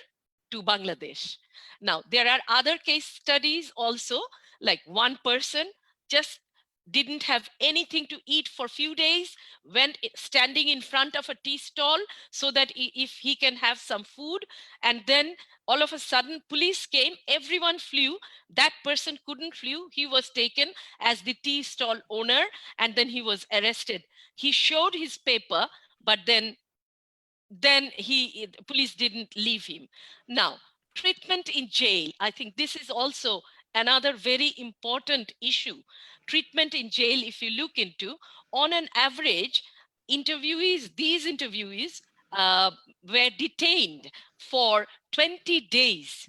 to Bangladesh. Now, there are other case studies also, like one person just didn't have anything to eat for a few days, went standing in front of a tea stall so that if he can have some food, and then all of a sudden police came, everyone flew, that person couldn't flew, he was taken as the tea stall owner, and then he was arrested. He showed his paper, but then police didn't leave him. Now, treatment in jail, I think this is also another very important issue. Treatment in jail, if you look into, on an average, these interviewees were detained for 20 days.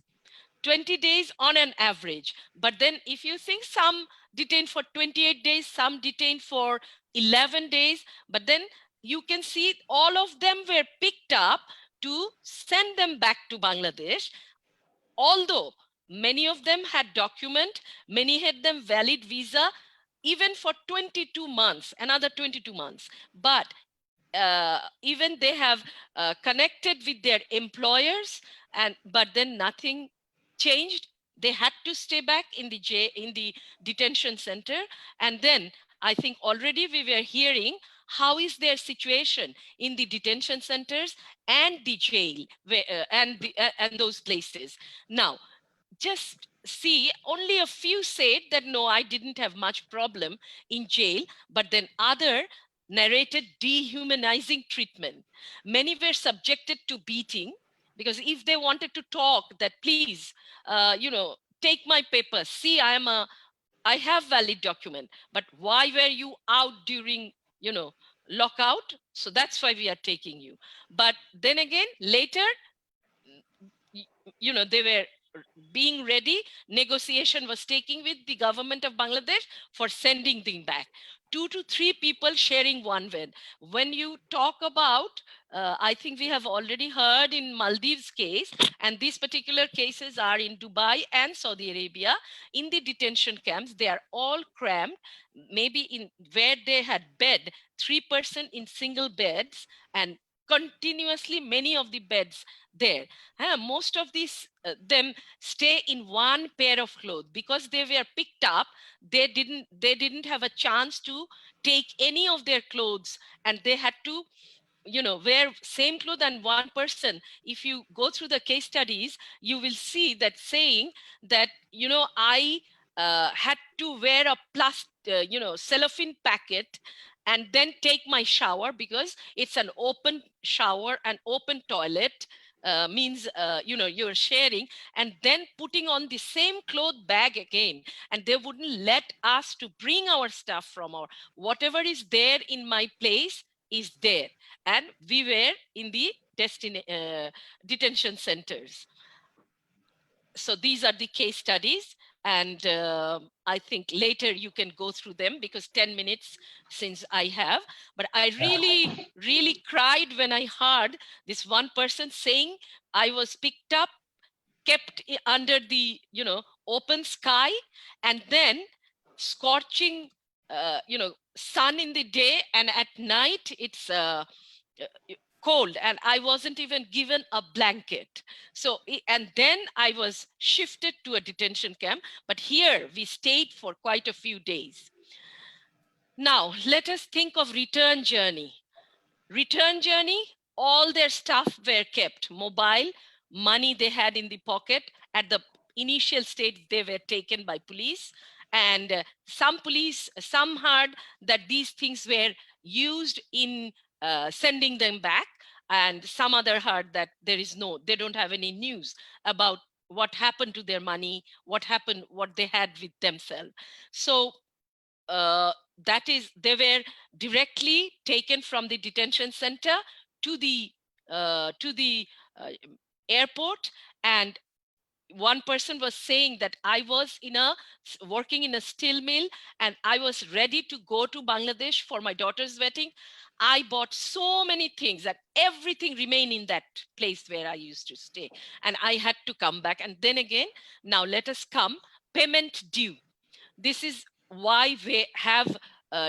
20 days on an average. But then if you think, some detained for 28 days, some detained for 11 days, but then you can see all of them were picked up to send them back to Bangladesh. Although many of them had document, many had them valid visa, even for 22 months, another 22 months. But even they have connected with their employers, but then nothing changed. They had to stay back in the detention center. And then I think already we were hearing how is their situation in the detention centers and the jail and those places. Now, just see, only a few said that no, I didn't have much problem in jail, but then other narrated dehumanizing treatment. Many were subjected to beating, because if they wanted to talk that please, take my papers, see, I have valid document, but why were you out during, lockout? So that's why we are taking you. But then again, later, they were being ready. Negotiation was taking with the government of Bangladesh for sending them back. 2 to 3 people sharing one bed. When you talk about, I think we have already heard in Maldives case, and these particular cases are in Dubai and Saudi Arabia. In the detention camps, they are all crammed, maybe in where they had bed, 3% in single beds, and continuously many of the beds there. Most of these them stay in one pair of clothes because they were picked up. They didn't have a chance to take any of their clothes, and they had to wear same clothes. And one person, if you go through the case studies, you will see that saying that I had to wear a cellophane packet and then take my shower, because it's an open shower and open toilet, means you're sharing, and then putting on the same cloth bag again. And they wouldn't let us to bring our stuff from our, whatever is there in my place is there. And we were in the detention centers. So these are the case studies, and I think later you can go through them, because 10 minutes since I have. But I really cried when I heard this one person saying, I was picked up, kept under the open sky, and then scorching sun in the day, and at night it's cold, and I wasn't even given a blanket. So, and then I was shifted to a detention camp, but here we stayed for quite a few days. Now, let us think of return journey. Return journey, all their stuff were kept, mobile, money they had in the pocket. At the initial stage, they were taken by police, and some heard that these things were used in sending them back, and some other heard that they don't have any news about what happened to their money, what they had with themselves. So that is, they were directly taken from the detention center to the airport. And one person was saying that I was working in a steel mill, and I was ready to go to Bangladesh for my daughter's wedding. I bought so many things that everything remained in that place where I used to stay, and I had to come back. And then again, now let us come, payment due. This is why we have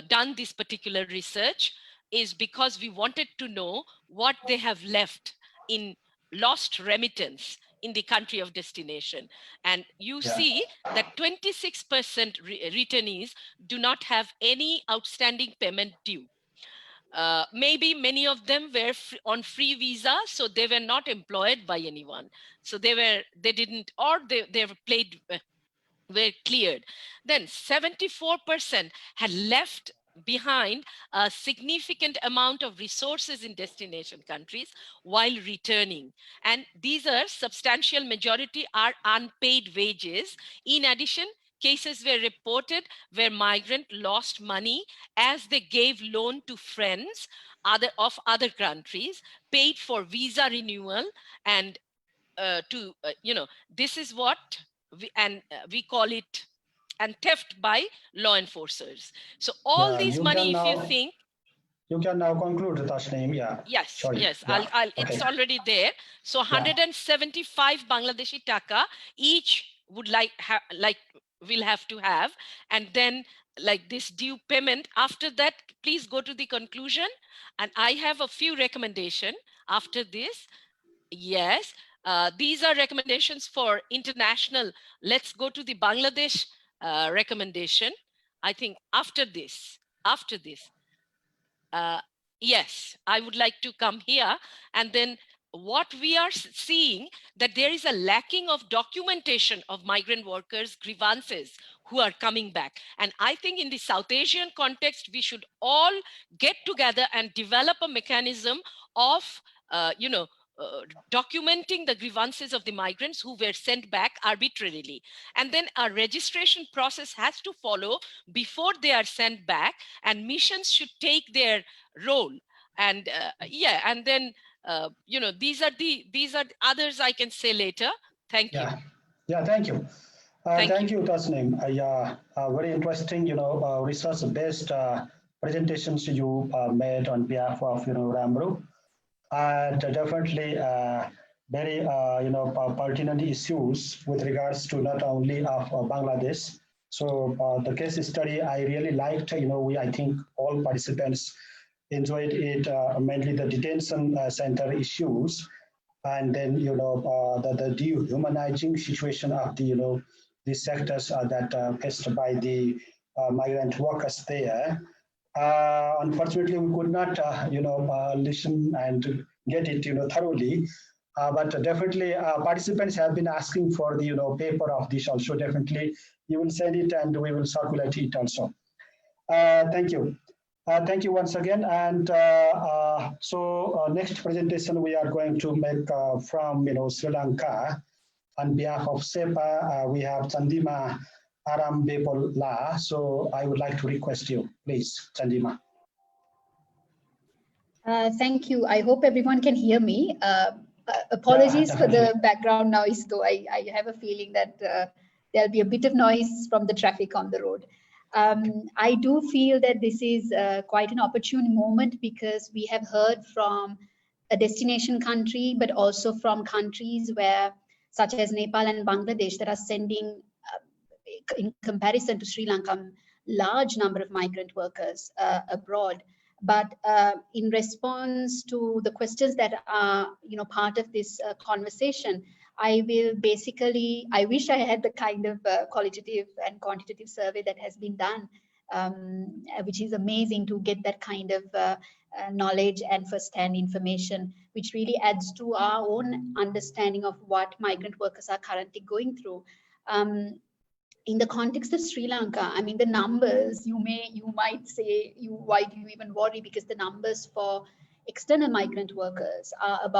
done this particular research, is because we wanted to know what they have left in lost remittance in the country of destination. And you see that 26% returnees do not have any outstanding payment due. Maybe many of them were on free visa, so they were not employed by anyone. So they were cleared. Then 74% had left behind a significant amount of resources in destination countries while returning. And these are substantial majority are unpaid wages. In addition, cases were reported where migrant lost money as they gave loan to friends of other countries, paid for visa renewal, and this is what we call it, and theft by law enforcers. So all this money, if you think, you can now conclude, Tasneem. Yes, sorry. yes, Yeah. I'll Okay. It's already there. So 175 Bangladeshi taka each would will have to have, and then like this due payment. After that, please go to the conclusion, and I have a few recommendations after this. Yes, these are recommendations for international. Let's go to the Bangladesh recommendation. I think after this. yes, I would like to come here. And then what we are seeing, that there is a lacking of documentation of migrant workers' grievances who are coming back. And I think in the South Asian context, we should all get together and develop a mechanism of, documenting the grievances of the migrants who were sent back arbitrarily. And then a registration process has to follow before they are sent back, and missions should take their role. And and then these are others I can say later. Thank you. Yeah, thank you. Thank you, Tasneem. Very interesting, research-based presentations you made on behalf of, RMMRU. And definitely very, pertinent issues with regards to not only of Bangladesh. So the case study I really liked, I think all participants enjoyed it, mainly the detention center issues, and then, the dehumanizing situation of the, the sectors that faced by the migrant workers there. Unfortunately, we could not, listen and get it, thoroughly. But definitely, participants have been asking for the, paper of this also. Definitely, you will send it and we will circulate it also. Thank you. Thank you once again. And so next presentation we are going to make from, Sri Lanka. On behalf of SAAPE, we have Chandima Arambepola. So I would like to request you, please, Chandima. Thank you. I hope everyone can hear me. Apologies for the background noise, though I have a feeling that there'll be a bit of noise from the traffic on the road. I do feel that this is quite an opportune moment, because we have heard from a destination country, but also from countries where, such as Nepal and Bangladesh, that are sending, in comparison to Sri Lanka, large number of migrant workers abroad. But in response to the questions that are, part of this conversation, I wish I had the kind of qualitative and quantitative survey that has been done, which is amazing to get that kind of knowledge and first-hand information, which really adds to our own understanding of what migrant workers are currently going through. In the context of Sri Lanka, I mean, the numbers, you might say, why do you even worry? Because the numbers for external migrant workers are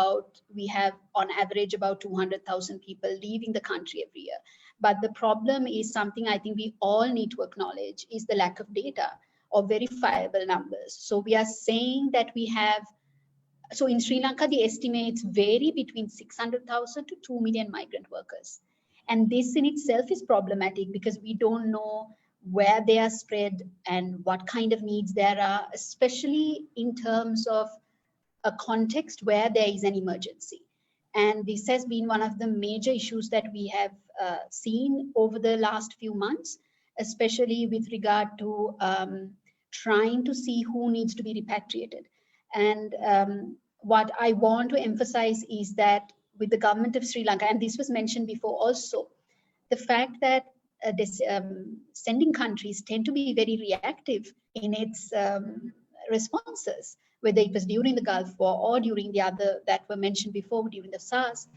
we have on average about 200,000 people leaving the country every year. But the problem is something I think we all need to acknowledge, is the lack of data or verifiable numbers. So we are saying that so in Sri Lanka, the estimates vary between 600,000 to 2 million migrant workers. And this in itself is problematic, because we don't know where they are spread and what kind of needs there are, especially in terms of a context where there is an emergency. And this has been one of the major issues that we have seen over the last few months, especially with regard to trying to see who needs to be repatriated. And what I want to emphasize is that with the government of Sri Lanka, and this was mentioned before also, the fact that sending countries tend to be very reactive in its responses, whether it was during the Gulf War or during the other that were mentioned before, during the SARS,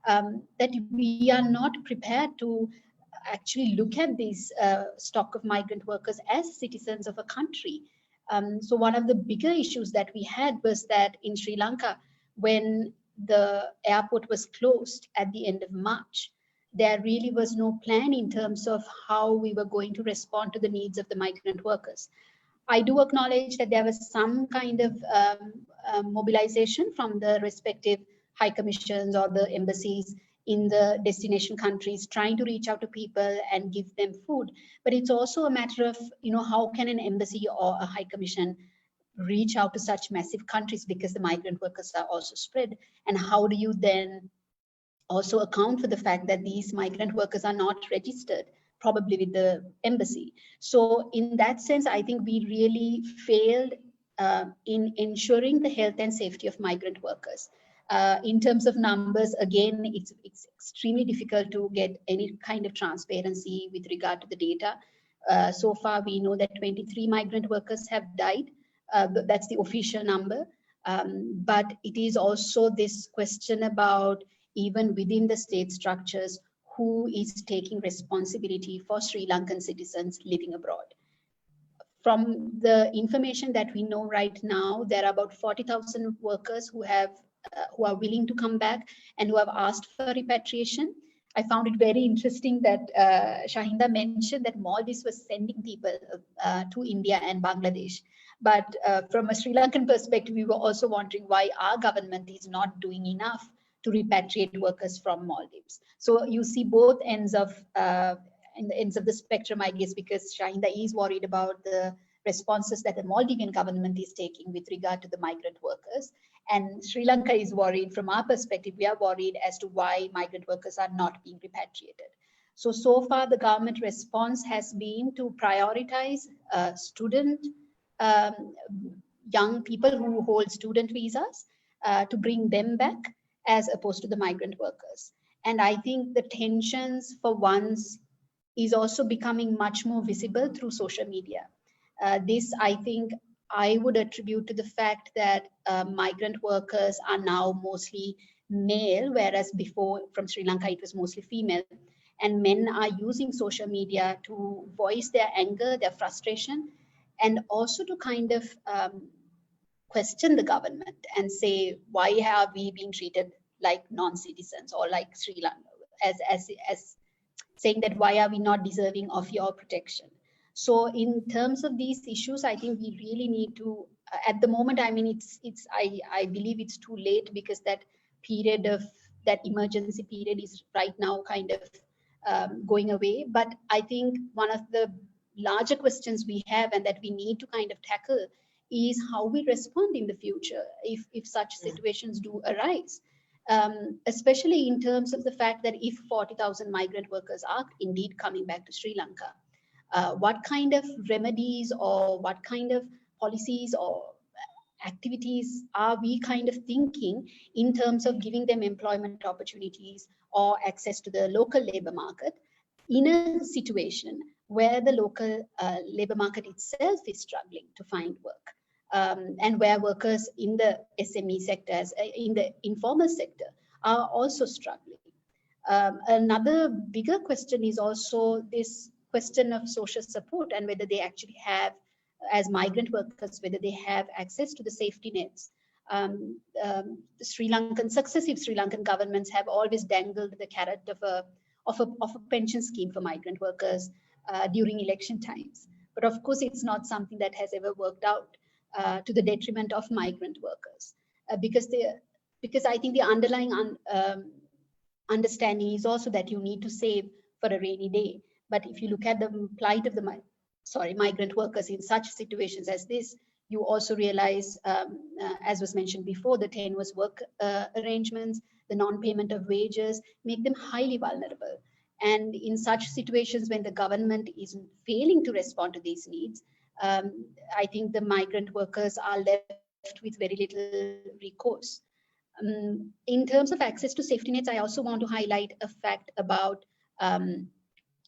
that we are not prepared to actually look at this stock of migrant workers as citizens of a country. So one of the bigger issues that we had was that in Sri Lanka, when the airport was closed at the end of March, there really was no plan in terms of how we were going to respond to the needs of the migrant workers. I do acknowledge that there was some kind of mobilization from the respective high commissions or the embassies in the destination countries, trying to reach out to people and give them food. But it's also a matter of, how can an embassy or a high commission reach out to such massive countries, because the migrant workers are also spread? And how do you then also account for the fact that these migrant workers are not registered, probably with the embassy? So in that sense, I think we really failed in ensuring the health and safety of migrant workers. In terms of numbers, again, it's extremely difficult to get any kind of transparency with regard to the data. So far, we know that 23 migrant workers have died That's the official number. But it is also this question about, even within the state structures, who is taking responsibility for Sri Lankan citizens living abroad. From the information that we know right now, there are about 40,000 workers who are willing to come back and who have asked for repatriation. I found it very interesting that Shahindha mentioned that Maldives was sending people to India and Bangladesh. But from a Sri Lankan perspective, we were also wondering why our government is not doing enough to repatriate workers from Maldives. So you see both ends of in the ends of the spectrum, I guess, because Shahindha is worried about the responses that the Maldivian government is taking with regard to the migrant workers. And Sri Lanka is worried. From our perspective, we are worried as to why migrant workers are not being repatriated. So far, the government response has been to prioritize student, young people who hold student visas, to bring them back as opposed to the migrant workers. And I think the tensions for once is also becoming much more visible through social media. This, I think, I would attribute to the fact that migrant workers are now mostly male, whereas before from Sri Lanka it was mostly female. And men are using social media to voice their anger, their frustration, and also to kind of question the government and say, why have we been treated like non-citizens, or like Sri Lanka, as saying that why are we not deserving of your protection? So in terms of these issues, I think we really need to, at the moment, I mean, I believe it's too late, because that period of, that emergency period is right now kind of going away. But I think one of the larger questions we have and that we need to kind of tackle is how we respond in the future if such situations do arise. Especially in terms of the fact that if 40,000 migrant workers are indeed coming back to Sri Lanka, what kind of remedies or what kind of policies or activities are we kind of thinking in terms of giving them employment opportunities or access to the local labor market in a situation where the local labor market itself is struggling to find work? And where workers in the SME sectors, in the informal sector, are also struggling. Another bigger question is also this question of social support, and whether they actually have, as migrant workers, whether they have access to the safety nets. Successive Sri Lankan governments have always dangled the carrot of a pension scheme for migrant workers during election times. But of course, it's not something that has ever worked out. To the detriment of migrant workers, because I think the underlying understanding is also that you need to save for a rainy day. But if you look at the plight of the migrant workers in such situations as this, you also realize, as was mentioned before, the tenuous work arrangements, the non-payment of wages make them highly vulnerable. And in such situations, when the government is failing to respond to these needs, I think the migrant workers are left with very little recourse. In terms of access to safety nets, I also want to highlight a fact about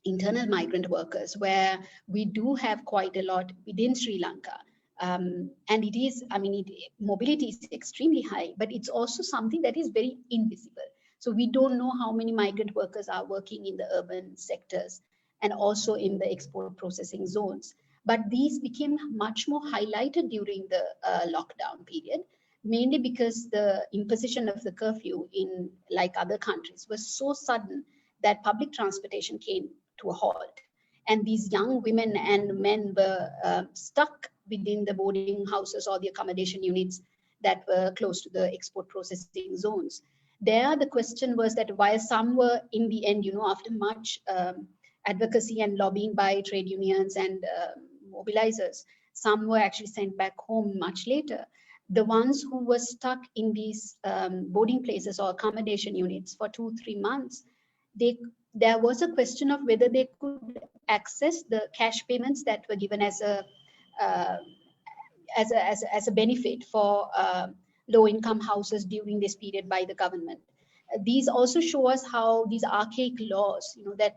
internal migrant workers, where we do have quite a lot within Sri Lanka. And it is, I mean, mobility is extremely high, but it's also something that is very invisible. So we don't know how many migrant workers are working in the urban sectors and also in the export processing zones. But these became much more highlighted during the lockdown period, mainly because the imposition of the curfew in, like other countries, was so sudden that public transportation came to a halt. And these young women and men were stuck within the boarding houses or the accommodation units that were close to the export processing zones. There, the question was that while some were in the end, after much advocacy and lobbying by trade unions and mobilizers, some were actually sent back home much later. The ones who were stuck in these boarding places or accommodation units for 2-3 months, there was a question of whether they could access the cash payments that were given as a benefit for low-income houses during this period by the government. These also show us how these archaic laws, that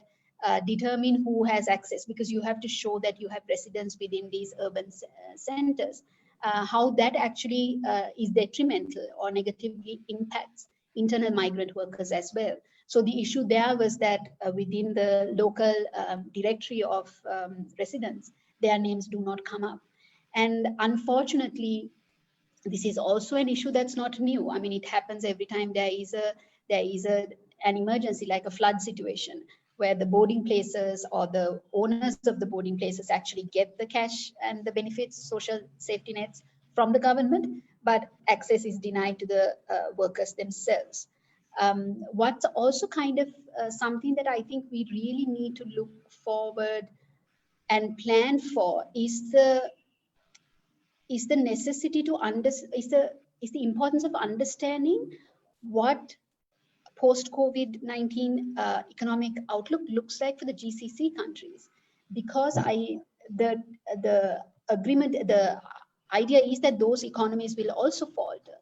determine who has access, because you have to show that you have residence within these urban centers. how that actually is detrimental or negatively impacts internal migrant workers as well. So the issue there was that within the local directory of residents, their names do not come up. And unfortunately, this is also an issue that's not new. I mean, it happens every time there is an emergency, like a flood situation, where the boarding places or the owners of the boarding places actually get the cash and the benefits, social safety nets from the government, but access is denied to the workers themselves. What's also kind of something that I think we really need to look forward and plan for is the necessity to is the importance of understanding what post-COVID-19 economic outlook looks like for the GCC countries, because the idea is that those economies will also falter,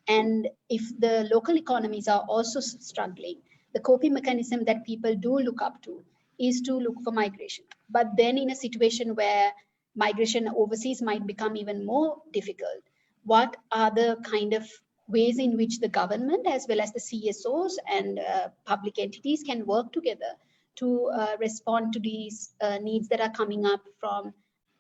and if the local economies are also struggling, the coping mechanism that people do look up to is to look for migration. But then in a situation where migration overseas might become even more difficult, what are the kind of ways in which the government as well as the CSOs and public entities can work together to respond to these needs that are coming up from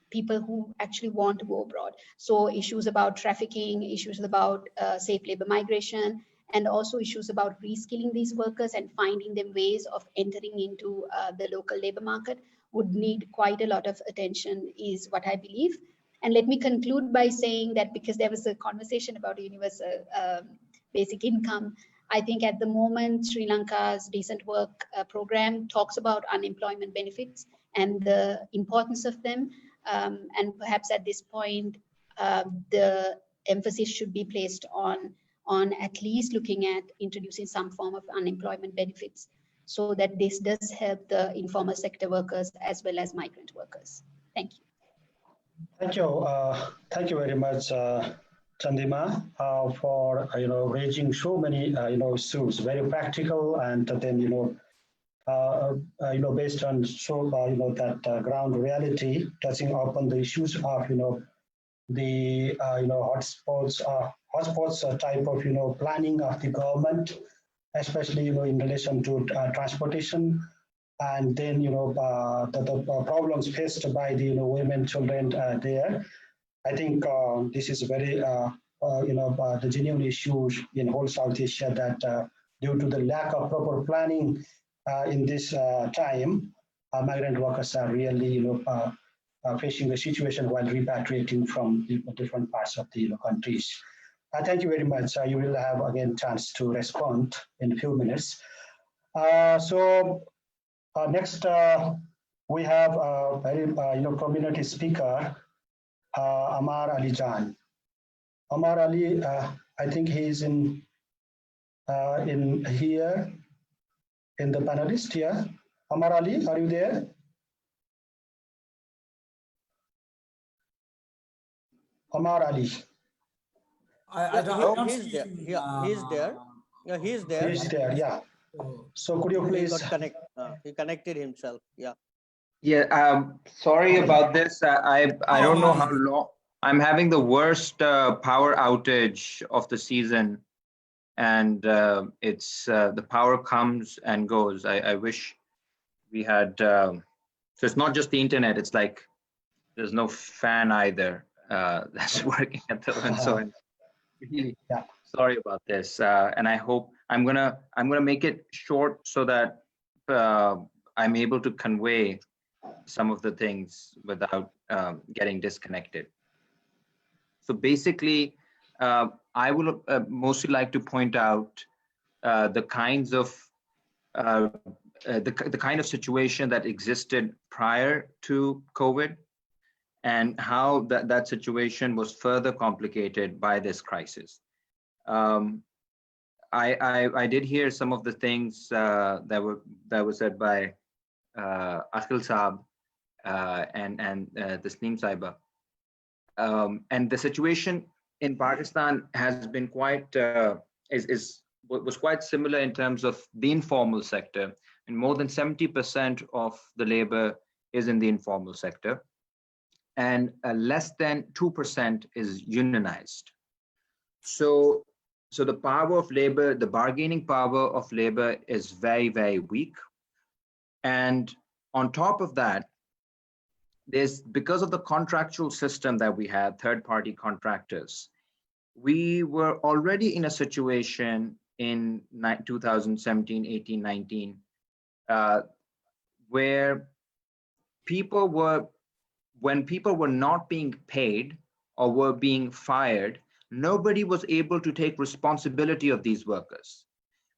people who actually want to go abroad? So issues about trafficking, issues about safe labor migration, and also issues about reskilling these workers and finding them ways of entering into the local labor market would need quite a lot of attention, is what I believe. And let me conclude by saying that, because there was a conversation about universal basic income, I think at the moment Sri Lanka's decent work program talks about unemployment benefits and the importance of them. And perhaps at this point, the emphasis should be placed on at least looking at introducing some form of unemployment benefits, so that this does help the informal sector workers as well as migrant workers. Thank you. Thank you very much, Chandima, for raising so many issues, very practical, and then based on that ground reality, touching upon the issues of the hotspots type of planning of the government, especially in relation to transportation, and then the problems faced by the women, children there. I think this is very the genuine issues in whole South Asia, that due to the lack of proper planning in this time, migrant workers are really facing the situation while repatriating from the different parts of the countries. Thank you very much. You will have again chance to respond in a few minutes. Next, we have a very community speaker, Ammar Ali Jan. Ammar Ali, I think he is in here in the panelist here. Ammar Ali, are you there? Ammar Ali. I don't he's see there. him. He's there. Yeah, he's there. He's there. Yeah. So could you please he connected himself. Yeah. Yeah, sorry about this. I don't know how long. I'm having the worst power outage of the season, and it's the power comes and goes. I wish we had. So it's not just the internet. It's like there's no fan either that's working at the moment. So I'm really sorry about this. And I hope I'm gonna make it short so that I'm able to convey some of the things without getting disconnected. So basically, I will mostly like to point out the kinds of the kind of situation that existed prior to COVID, and how that situation was further complicated by this crisis. I did hear some of the things that were said by Akhil Saab and Tasneem Saiba. And the situation in Pakistan has been quite was quite similar in terms of the informal sector, and more than 70% of the labor is in the informal sector. and less than 2% is unionized. So the power of labor, the bargaining power of labor is very, very weak. And on top of that, because of the contractual system that we had, third-party contractors, we were already in a situation in 2017, 18, 19, where when people were not being paid or were being fired, nobody was able to take responsibility of these workers.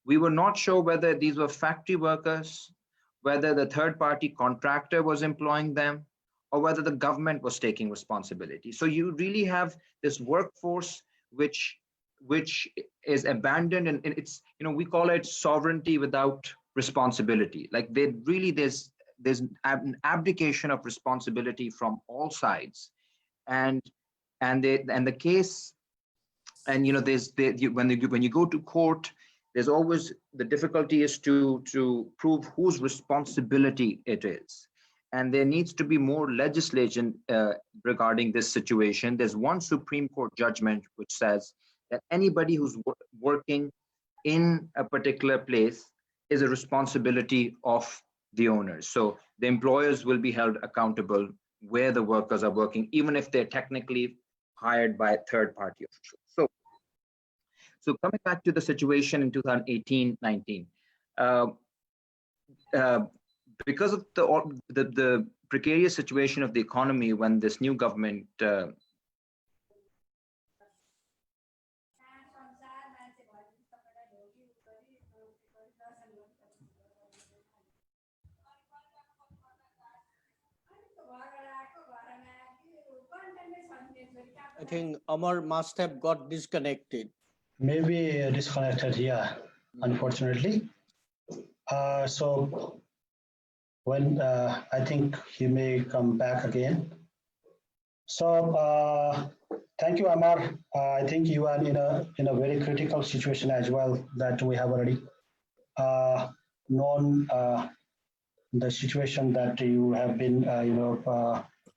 We were not sure whether these were factory workers, whether the third-party contractor was employing them, or whether the government was taking responsibility. So you really have this workforce which is abandoned, and it's, we call it sovereignty without responsibility. Like there's an abdication of responsibility from all sides, and the case, and when you go to court, there's always the difficulty is to prove whose responsibility it is. And there needs to be more legislation regarding this situation. There's one Supreme Court judgment which says that anybody who's working in a particular place is a responsibility of the owners. So the employers will be held accountable where the workers are working, even if they're technically hired by third-party officials. So coming back to the situation in 2018-19, because of the precarious situation of the economy when this new government I think Ammar must have got disconnected. Maybe disconnected here, unfortunately. So when I think he may come back again. So thank you, Ammar. I think you are in a very critical situation as well, that we have already known the situation that you have been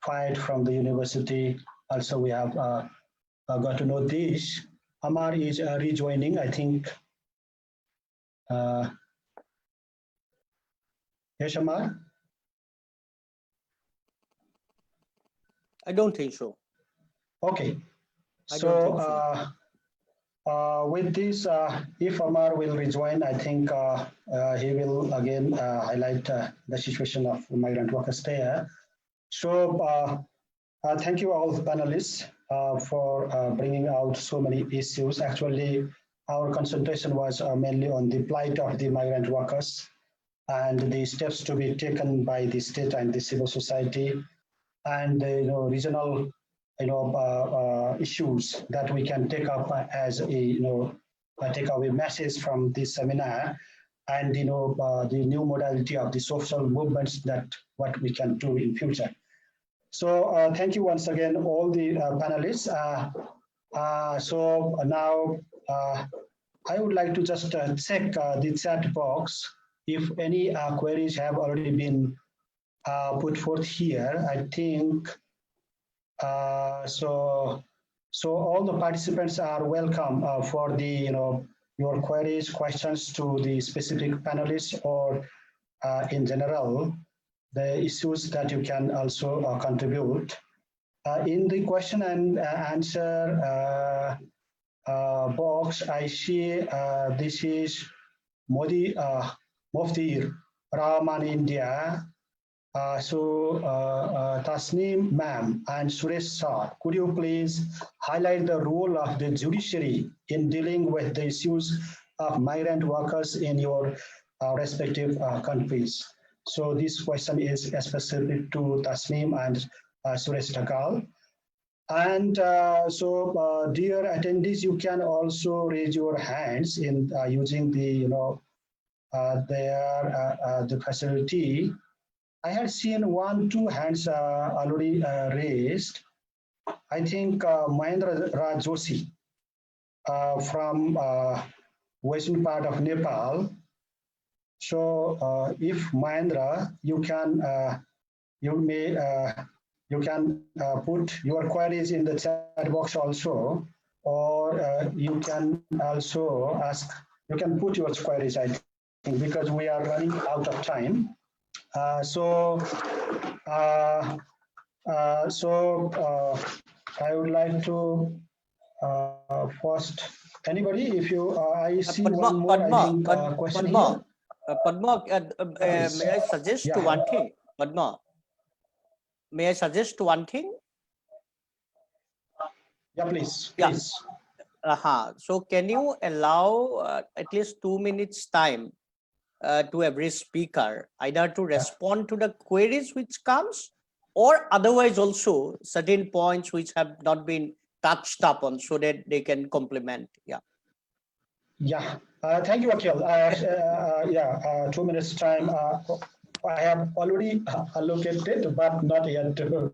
fired from the university. Also, we have got to know this. Ammar is rejoining, I think. Yes, Ammar? I don't think so. Okay. So with this, if Ammar will rejoin, I think he will again highlight the situation of migrant workers there. So thank you all panelists for bringing out so many issues. Actually, our concentration was mainly on the plight of the migrant workers and the steps to be taken by the state and the civil society, and regional issues that we can take up as a takeaway message from this seminar, and the new modality of the social movements that what we can do in future. So thank you once again, all the panelists. So now I would like to just check the chat box if any queries have already been put forth here. I think so all the participants are welcome for the your queries, questions to the specific panelists, or in general the issues that you can also contribute. In the question and answer box, I see this is Modi Mufti Rahman India. So Tasneem ma'am and Suresh sir, could you please highlight the role of the judiciary in dealing with the issues of migrant workers in your respective countries? So this question is specific to Tasneem and Suresh Dhakal. And so dear attendees, you can also raise your hands in using the the facility. I had seen 1-2 hands already raised. I think Mahendra Raj Joshi from western part of Nepal. So if Mahendra, you may you can put your queries in the chat box also, or you can also ask, you can put your queries, I think, because we are running out of time. I would like to first, anybody, if you, I see one more, I think, question here. Padma, Please. may I suggest Yeah. one thing? Padma, may I suggest one thing? Yeah, please, Yeah. please. So can you allow at least 2 minutes time to every speaker, either to respond to the queries which comes, or otherwise also certain points which have not been touched upon, so that they can complement. Yeah. Yeah, thank you, Akhil. 2 minutes time. I have already allocated, but not yet to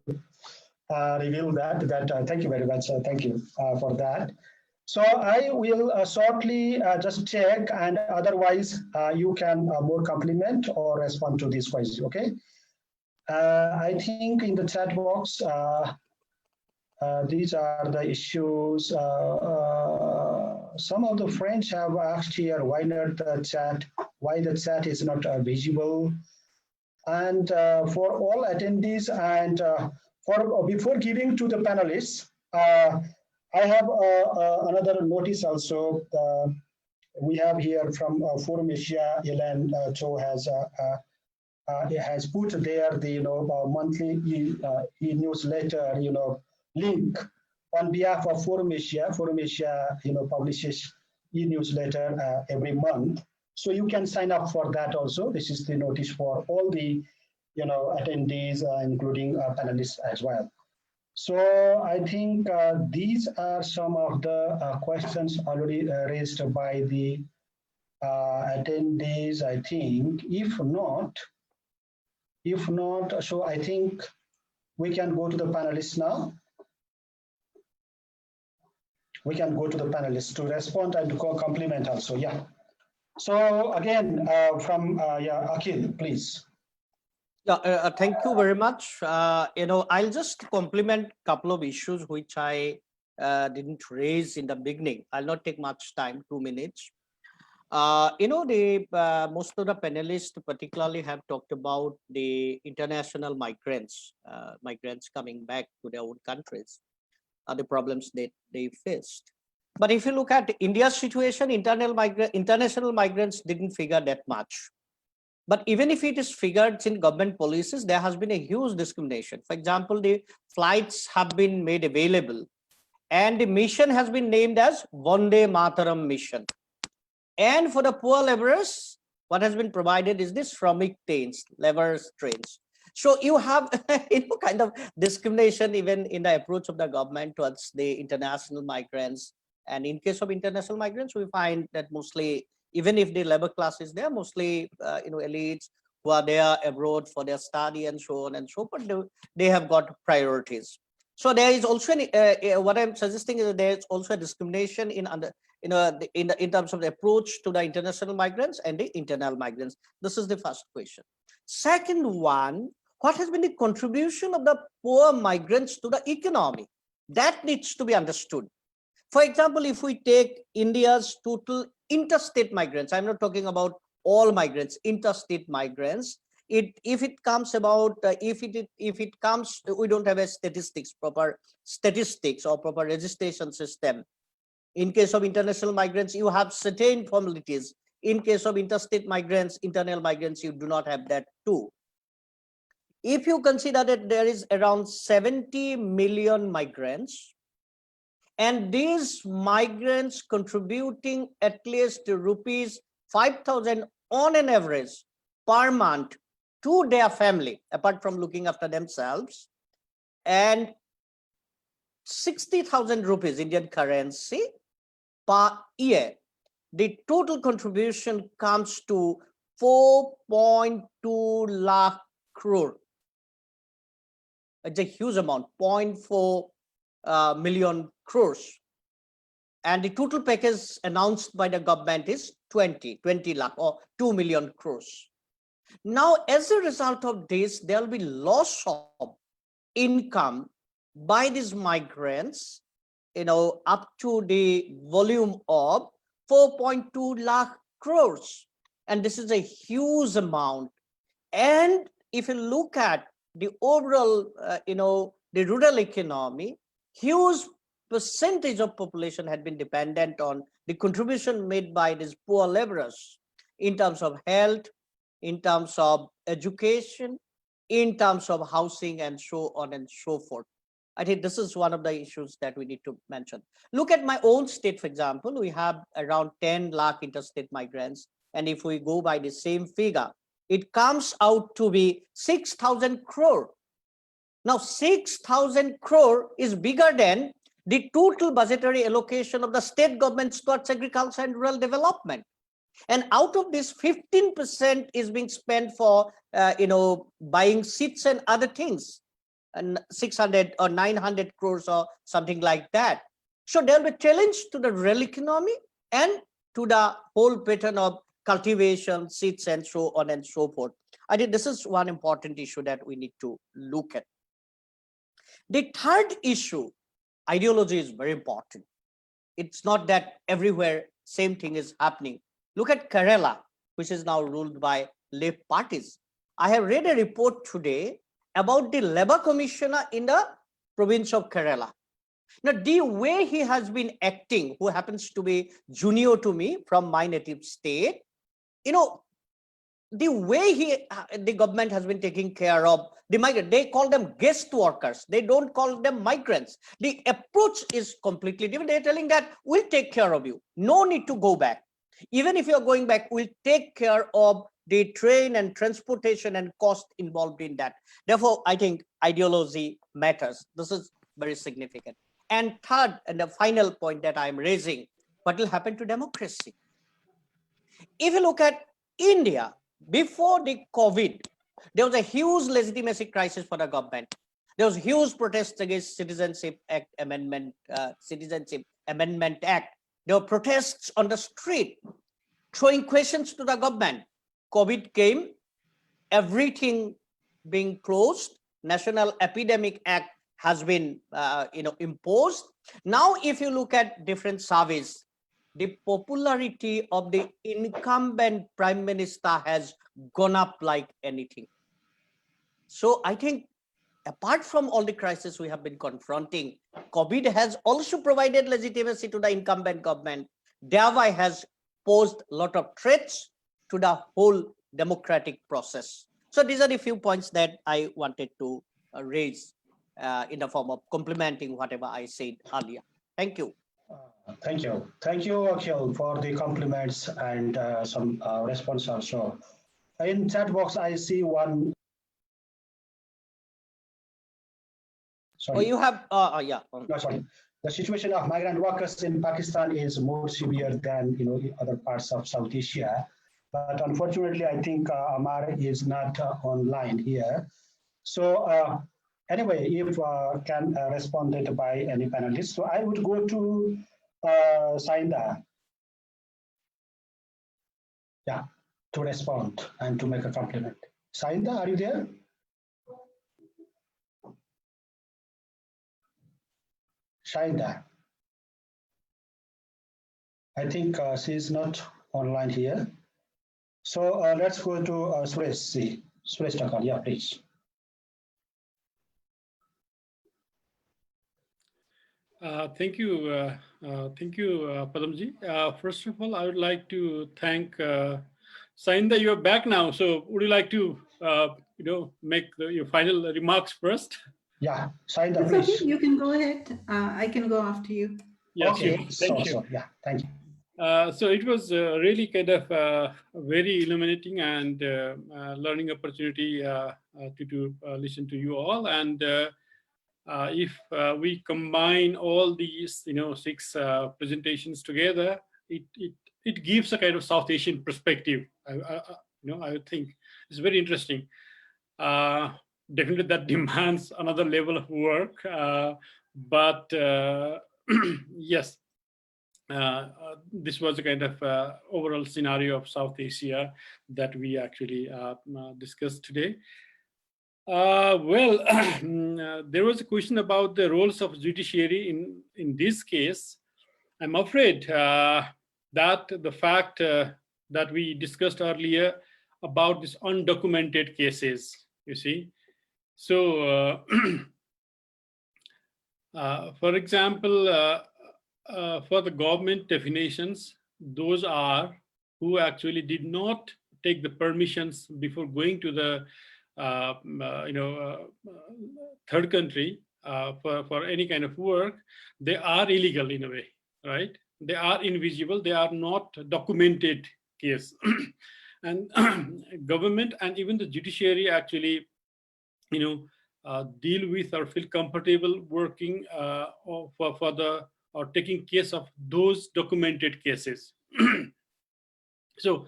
reveal that. Thank you very much. Thank you for that. So I will shortly just check, and otherwise you can more compliment or respond to these questions. Okay. I think in the chat box, these are the issues. Some of the friends have asked here, why not the chat? Why the chat is not visible? And for all attendees, and before giving to the panelists, I have another notice also. We have here from Forum Asia, Elan Cho has put there the monthly e-newsletter link on behalf of Forum Asia. Forum Asia publishes e-newsletter every month, so you can sign up for that also. This is the notice for all the attendees, including panelists as well. So I think these are some of the questions already raised by the attendees, I think. If not, so I think we can go to the panelists now. We can go to the panelists to respond and to compliment also. Yeah. So again, from Akhil, please. Yeah, thank you very much. I'll just compliment a couple of issues which I didn't raise in the beginning. I'll not take much time, 2 minutes. Most of the panelists particularly have talked about the international migrants, migrants coming back to their own countries, the problems that they faced. But if you look at India's situation, international migrants didn't figure that much. But even if it is figured in government policies, there has been a huge discrimination. For example, the flights have been made available, and the mission has been named as Vande Mataram mission. And for the poor laborers, what has been provided is this Shramik trains, laborers trains. So you have kind of discrimination even in the approach of the government towards the international migrants. And in case of international migrants, we find that mostly, even if the labor class is there, mostly elites who are there abroad for their study and so on and so forth, they have got priorities. So there is also what I'm suggesting is that there is also a discrimination in terms of the approach to the international migrants and the internal migrants. This is the first question. Second one, what has been the contribution of the poor migrants to the economy? That needs to be understood. For example, if we take India's total interstate migrants, I'm not talking about all migrants, interstate migrants. If it comes, we don't have a proper statistics or proper registration system. In case of international migrants, you have certain formalities. In case of interstate migrants, internal migrants, you do not have that too. If you consider that there is around 70 million migrants, and these migrants contributing at least rupees 5,000 on an average per month to their family, apart from looking after themselves, and 60,000 rupees Indian currency per year, the total contribution comes to 4.2 lakh crore. It's a huge amount, 0.4 million crores. And the total package announced by the government is 20 lakh or 2 million crores. Now, as a result of this, there will be loss of income by these migrants, up to the volume of 4.2 lakh crores. And this is a huge amount. And if you look at the overall, the rural economy, huge percentage of population had been dependent on the contribution made by these poor laborers in terms of health, in terms of education, in terms of housing, and so on and so forth. I think this is one of the issues that we need to mention. Look at my own state, for example, we have around 10 lakh interstate migrants. And if we go by the same figure, it comes out to be 6,000 crore. Now, 6,000 crore is bigger than the total budgetary allocation of the state governments towards agriculture and rural development. And out of this, 15% is being spent for, buying seeds and other things, and 600 or 900 crores or something like that. So there'll be a challenge to the rural economy and to the whole pattern of cultivation, seeds, and so on and so forth. I think this is one important issue that we need to look at. The third issue, ideology, is very important. It's not that everywhere same thing is happening. Look at Kerala, which is now ruled by left parties. I have read a report today about the labor commissioner in the province of Kerala. Now, the way he has been acting, who happens to be junior to me from my native state, the way the government has been taking care of the migrant, they call them guest workers. They don't call them migrants. The approach is completely different. They're telling that we'll take care of you. No need to go back. Even if you're going back, we'll take care of the train and transportation and cost involved in that. Therefore, I think ideology matters. This is very significant. And third, and the final point that I'm raising, what will happen to democracy? If you look at India, before the COVID, there was a huge legitimacy crisis for the government. There was huge protests against Citizenship Amendment Act. There were protests on the street, throwing questions to the government. COVID came, everything being closed. National Epidemic Act has been, imposed. Now, if you look at different surveys, the popularity of the incumbent prime minister has gone up like anything. So I think apart from all the crises we have been confronting, COVID has also provided legitimacy to the incumbent government, thereby has posed a lot of threats to the whole democratic process. So these are the few points that I wanted to raise in the form of complementing whatever I said earlier. Thank you. Thank you. Thank you, Akhil, for the compliments and some response also. In chat box, I see one. Sorry. Oh, you have, yeah. No, sorry. The situation of migrant workers in Pakistan is more severe than other parts of South Asia. But unfortunately, I think Ammar is not online here. So anyway, if can responded by any panelist. So I would go to Shahindha. Yeah, to respond and to make a compliment. Shahindha, are you there? Shahindha. I think she is not online here. So let's go to Suresh. Suresh Dhakal, yeah, please. Thank you, Padamji. First of all, I would like to thank Shahindha. You're back now. So, would you like to, make your final remarks first? Yeah, Shahindha, It's please. okay. You can go ahead. I can go after you. Yes, Okay. yes. Thank you. Yeah, thank you. So it was really kind of very illuminating and learning opportunity to listen to you all. And if we combine all these, 6 presentations together, it gives a kind of South Asian perspective. I would think it's very interesting. Definitely, that demands another level of work, but yes. This was a kind of overall scenario of South Asia that we actually discussed today. Well, there was a question about the roles of judiciary in this case. I'm afraid that the fact that we discussed earlier about these undocumented cases, you see. So, for example, for the government definitions, those are who actually did not take the permissions before going to the third country for any kind of work. They are illegal in a way, right? They are invisible. They are not documented case. And government and even the judiciary actually, deal with or feel comfortable working or taking case of those documented cases. So,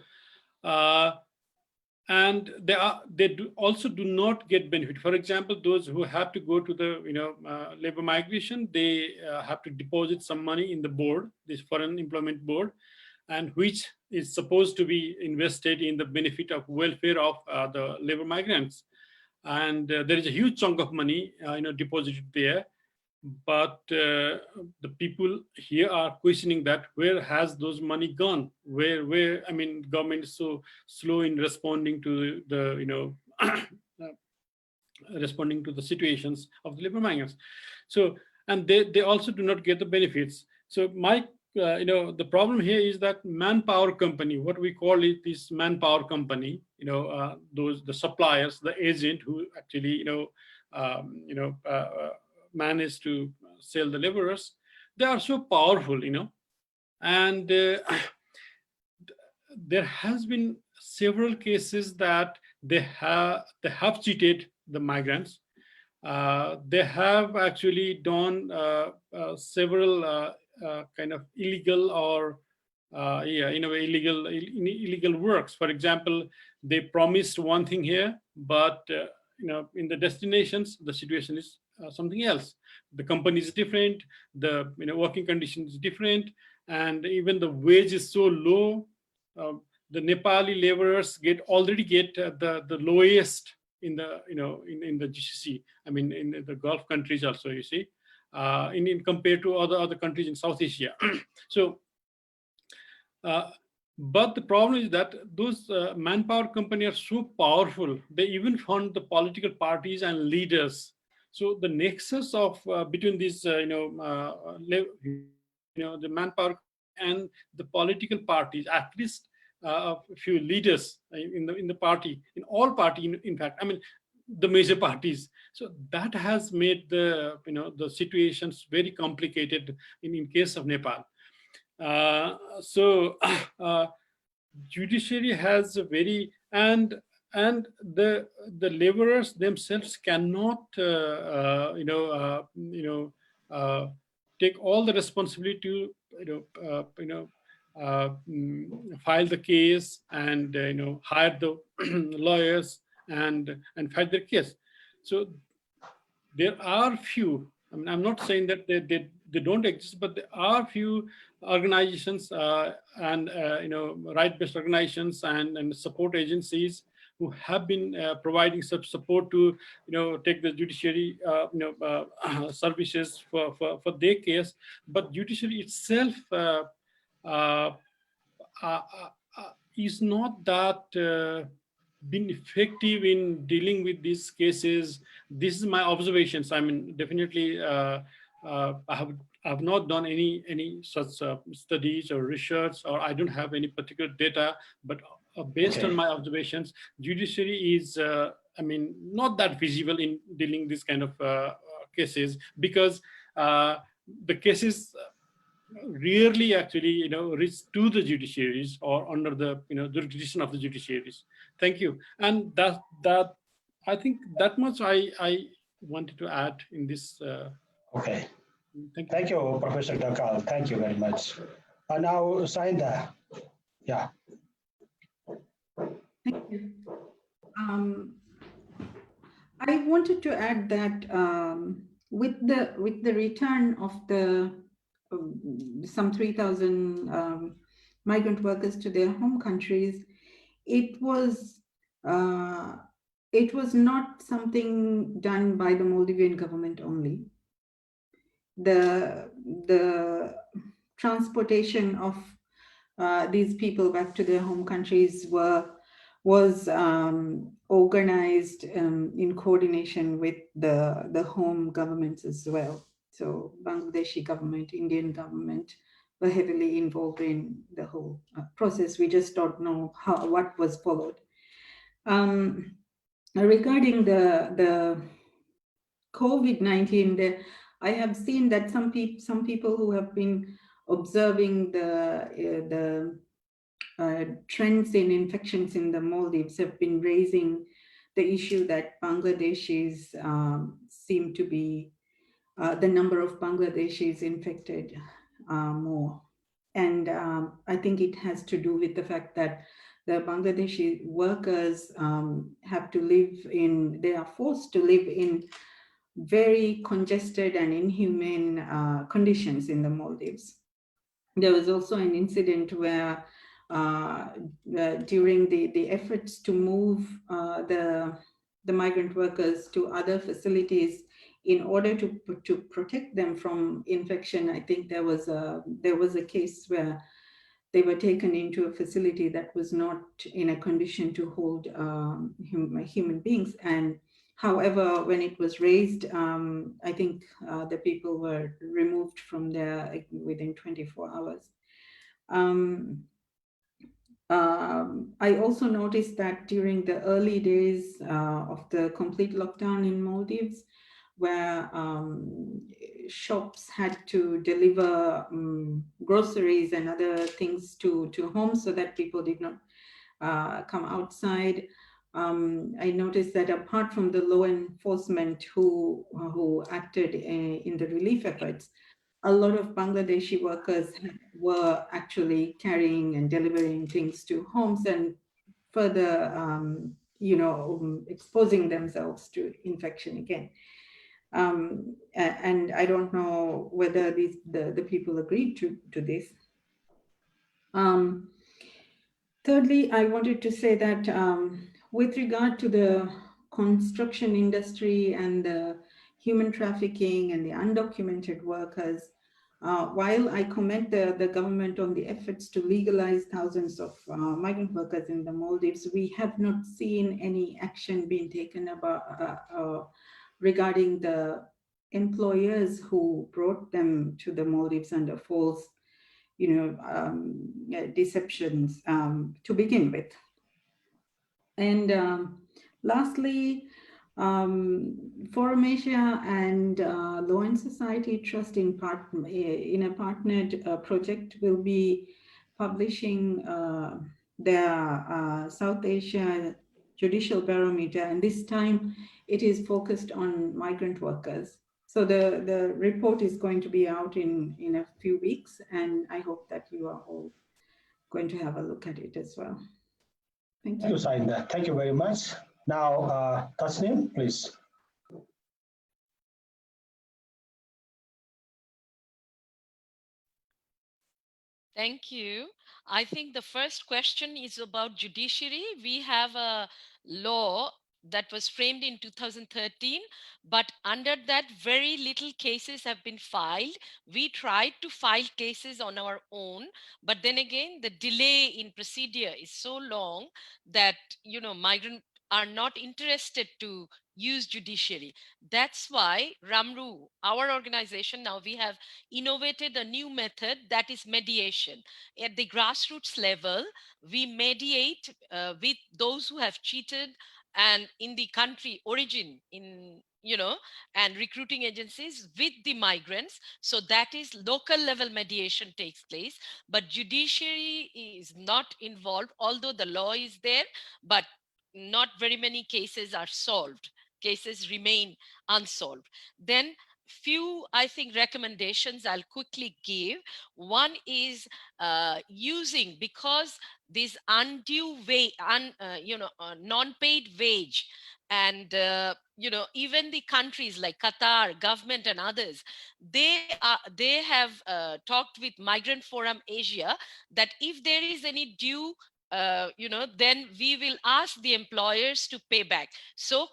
and they also do not get benefit. For example, those who have to go to the labor migration, they have to deposit some money in the board, this foreign employment board, and which is supposed to be invested in the benefit of welfare of the labor migrants. And there is a huge chunk of money deposited there, but the people here are questioning that where has those money gone? Where I mean, government is so slow in responding to the responding to the situations of the labor migrants. So, and they also do not get the benefits. So my the problem here is that manpower company, what we call it is manpower company, the suppliers, the agent who actually manage to sell the laborers, they are so powerful, and there has been several cases that they have cheated the migrants. They have actually done several kind of illegal or illegal works. For example, they promised one thing here, but in the destinations the situation is something else. The company is different, the working conditions is different, and even the wage is so low. The Nepali laborers already get the lowest in the in the GCC. I mean, in the Gulf countries also, you see, in compared to other countries in South Asia. So, but the problem is that those manpower companies are so powerful. They even fund the political parties and leaders. So the nexus of between these the manpower and the political parties, at least a few leaders in the party, in all party, in fact, I mean, the major parties. So that has made the the situations very complicated in case of Nepal. So judiciary has a very and the laborers themselves cannot take all the responsibility to file the case and hire the lawyers and fight their case. So there are few. I mean, I'm not saying that they don't exist, but there are few organizations and right-based organizations and support agencies who have been providing such support to take the judiciary services for their case. But judiciary itself is not that been effective in dealing with these cases. This is my observations. I mean, definitely I have not done any such studies or research, or I don't have any particular data, but based on my observations, judiciary is I mean, not that visible in dealing this kind of cases, because the cases rarely actually reach to the judiciaries or under the jurisdiction of the judiciaries. Thank you. And that I think that much I wanted to add in this. Okay. Thank you. Thank you, Professor Dhakal. Thank you very much. And now Shahindha. Yeah. Thank you. I wanted to add that with the return of the some 3,000 migrant workers to their home countries, it was it was not something done by the Maldivian government only. The transportation of these people back to their home countries was organized in coordination with the home governments as well. So Bangladeshi government, Indian government were heavily involved in the whole process. We just don't know what was followed. Regarding the COVID-19, I have seen that some people who have been observing the trends in infections in the Maldives have been raising the issue that Bangladeshis seem to be, the number of Bangladeshis infected more. And I think it has to do with the fact that the Bangladeshi workers have to live in, they are forced to live in very congested and inhumane conditions in the Maldives. There was also an incident where during the efforts to move the migrant workers to other facilities in order to protect them from infection, I think there was a case where they were taken into a facility that was not in a condition to hold human beings. And however, when it was raised, I think the people were removed from there within 24 hours. I also noticed that during the early days of the complete lockdown in Maldives, where shops had to deliver groceries and other things to homes so that people did not come outside. I noticed that apart from the law enforcement who acted in the relief efforts, a lot of Bangladeshi workers were actually carrying and delivering things to homes and further, exposing themselves to infection again. And I don't know whether the people agreed to this. Thirdly, I wanted to say that with regard to the construction industry and the human trafficking and the undocumented workers, while I commend the government on the efforts to legalize thousands of migrant workers in the Maldives, we have not seen any action being taken about regarding the employers who brought them to the Maldives under false, deceptions to begin with. And lastly, Forum Asia and Law and Society Trust in a partnered project will be publishing their South Asia Judicial Barometer, and this time it is focused on migrant workers. So the report is going to be out in a few weeks, and I hope that you are all going to have a look at it as well. Thank you. Thank you, Shahindha. Thank you very much. Now, Tasneem, please. Thank you. I think the first question is about judiciary. We have a law that was framed in 2013, but under that very little cases have been filed. We tried to file cases on our own, but then again, the delay in procedure is so long that, migrants are not interested to use judiciary. That's why RMMRU, our organization, now we have innovated a new method, that is mediation. At the grassroots level, we mediate with those who have cheated and in the country origin, and recruiting agencies with the migrants. So that is local level mediation takes place, but judiciary is not involved, although the law is there, but not very many cases are solved. Cases remain unsolved. Then few, I think, recommendations I'll quickly give. One is using, because this undue non-paid wage, and even the countries like Qatar government and others, they have talked with Migrant Forum Asia that if there is any due then we will ask the employers to pay back. So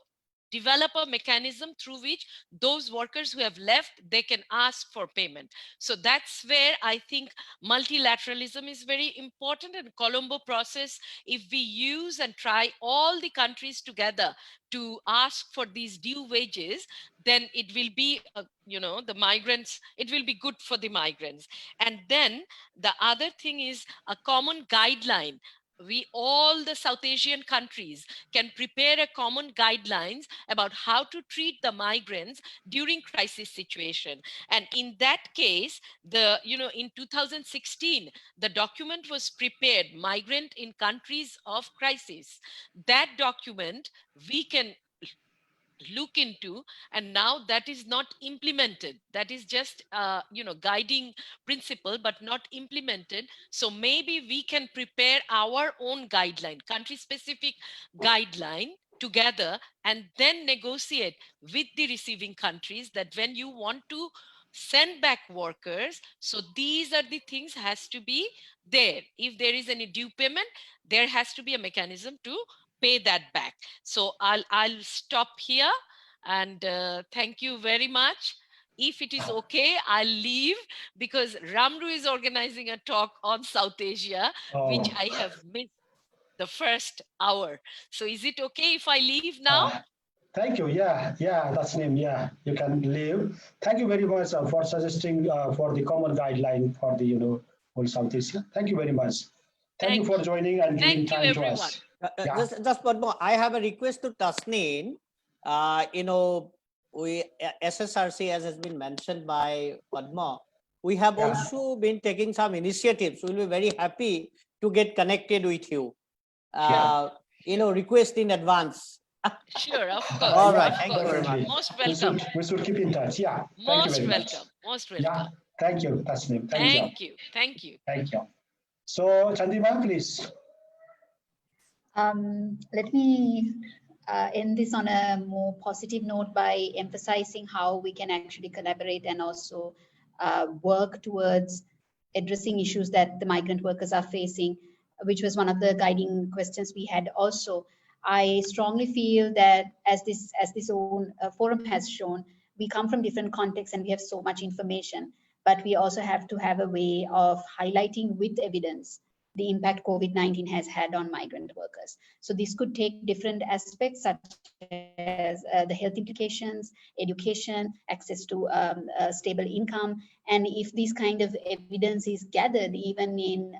develop a mechanism through which those workers who have left, they can ask for payment. So that's where I think multilateralism is very important. And Colombo process, if we use and try all the countries together to ask for these due wages, then it will be, the migrants, it will be good for the migrants. And then the other thing is a common guideline. We, all the South Asian countries, can prepare a common guidelines about how to treat the migrants during crisis situation. And in that case, in 2016, the document was prepared, Migrant in Countries of Crisis. That document we can look into, and now that is not implemented. That is just guiding principle but not implemented. So maybe we can prepare our own guideline, country specific guideline together, and then negotiate with the receiving countries that when you want to send back workers, so these are the things has to be there. If there is any due payment, there has to be a mechanism to pay that back. So I'll stop here, and thank you very much. If it is okay, I'll leave because Ramru is organizing a talk on South Asia, which I have missed the first hour. So is it okay if I leave now? Thank you. Yeah, Tasneem. Yeah, you can leave. Thank you very much for suggesting for the common guideline for the whole South Asia. Thank you very much. Thank you for joining and giving time to us. Just one more. I have a request to Tasneem. We SSRC, as has been mentioned by Padma, we have also been taking some initiatives. We'll be very happy to get connected with you. Request in advance. Sure, of course. All right, thank you very much. Most welcome. We should keep in touch. Yeah. Most welcome. Most welcome. Yeah. Thank you, Tasneem. Thank you. Thank you. Thank you. So, Chandima, please. Let me end this on a more positive note by emphasizing how we can actually collaborate and also work towards addressing issues that the migrant workers are facing, which was one of the guiding questions we had also. I strongly feel that as this own forum has shown, we come from different contexts and we have so much information, but we also have to have a way of highlighting with evidence the impact COVID-19 has had on migrant workers. So this could take different aspects such as the health implications, education, access to stable income. And if this kind of evidence is gathered even in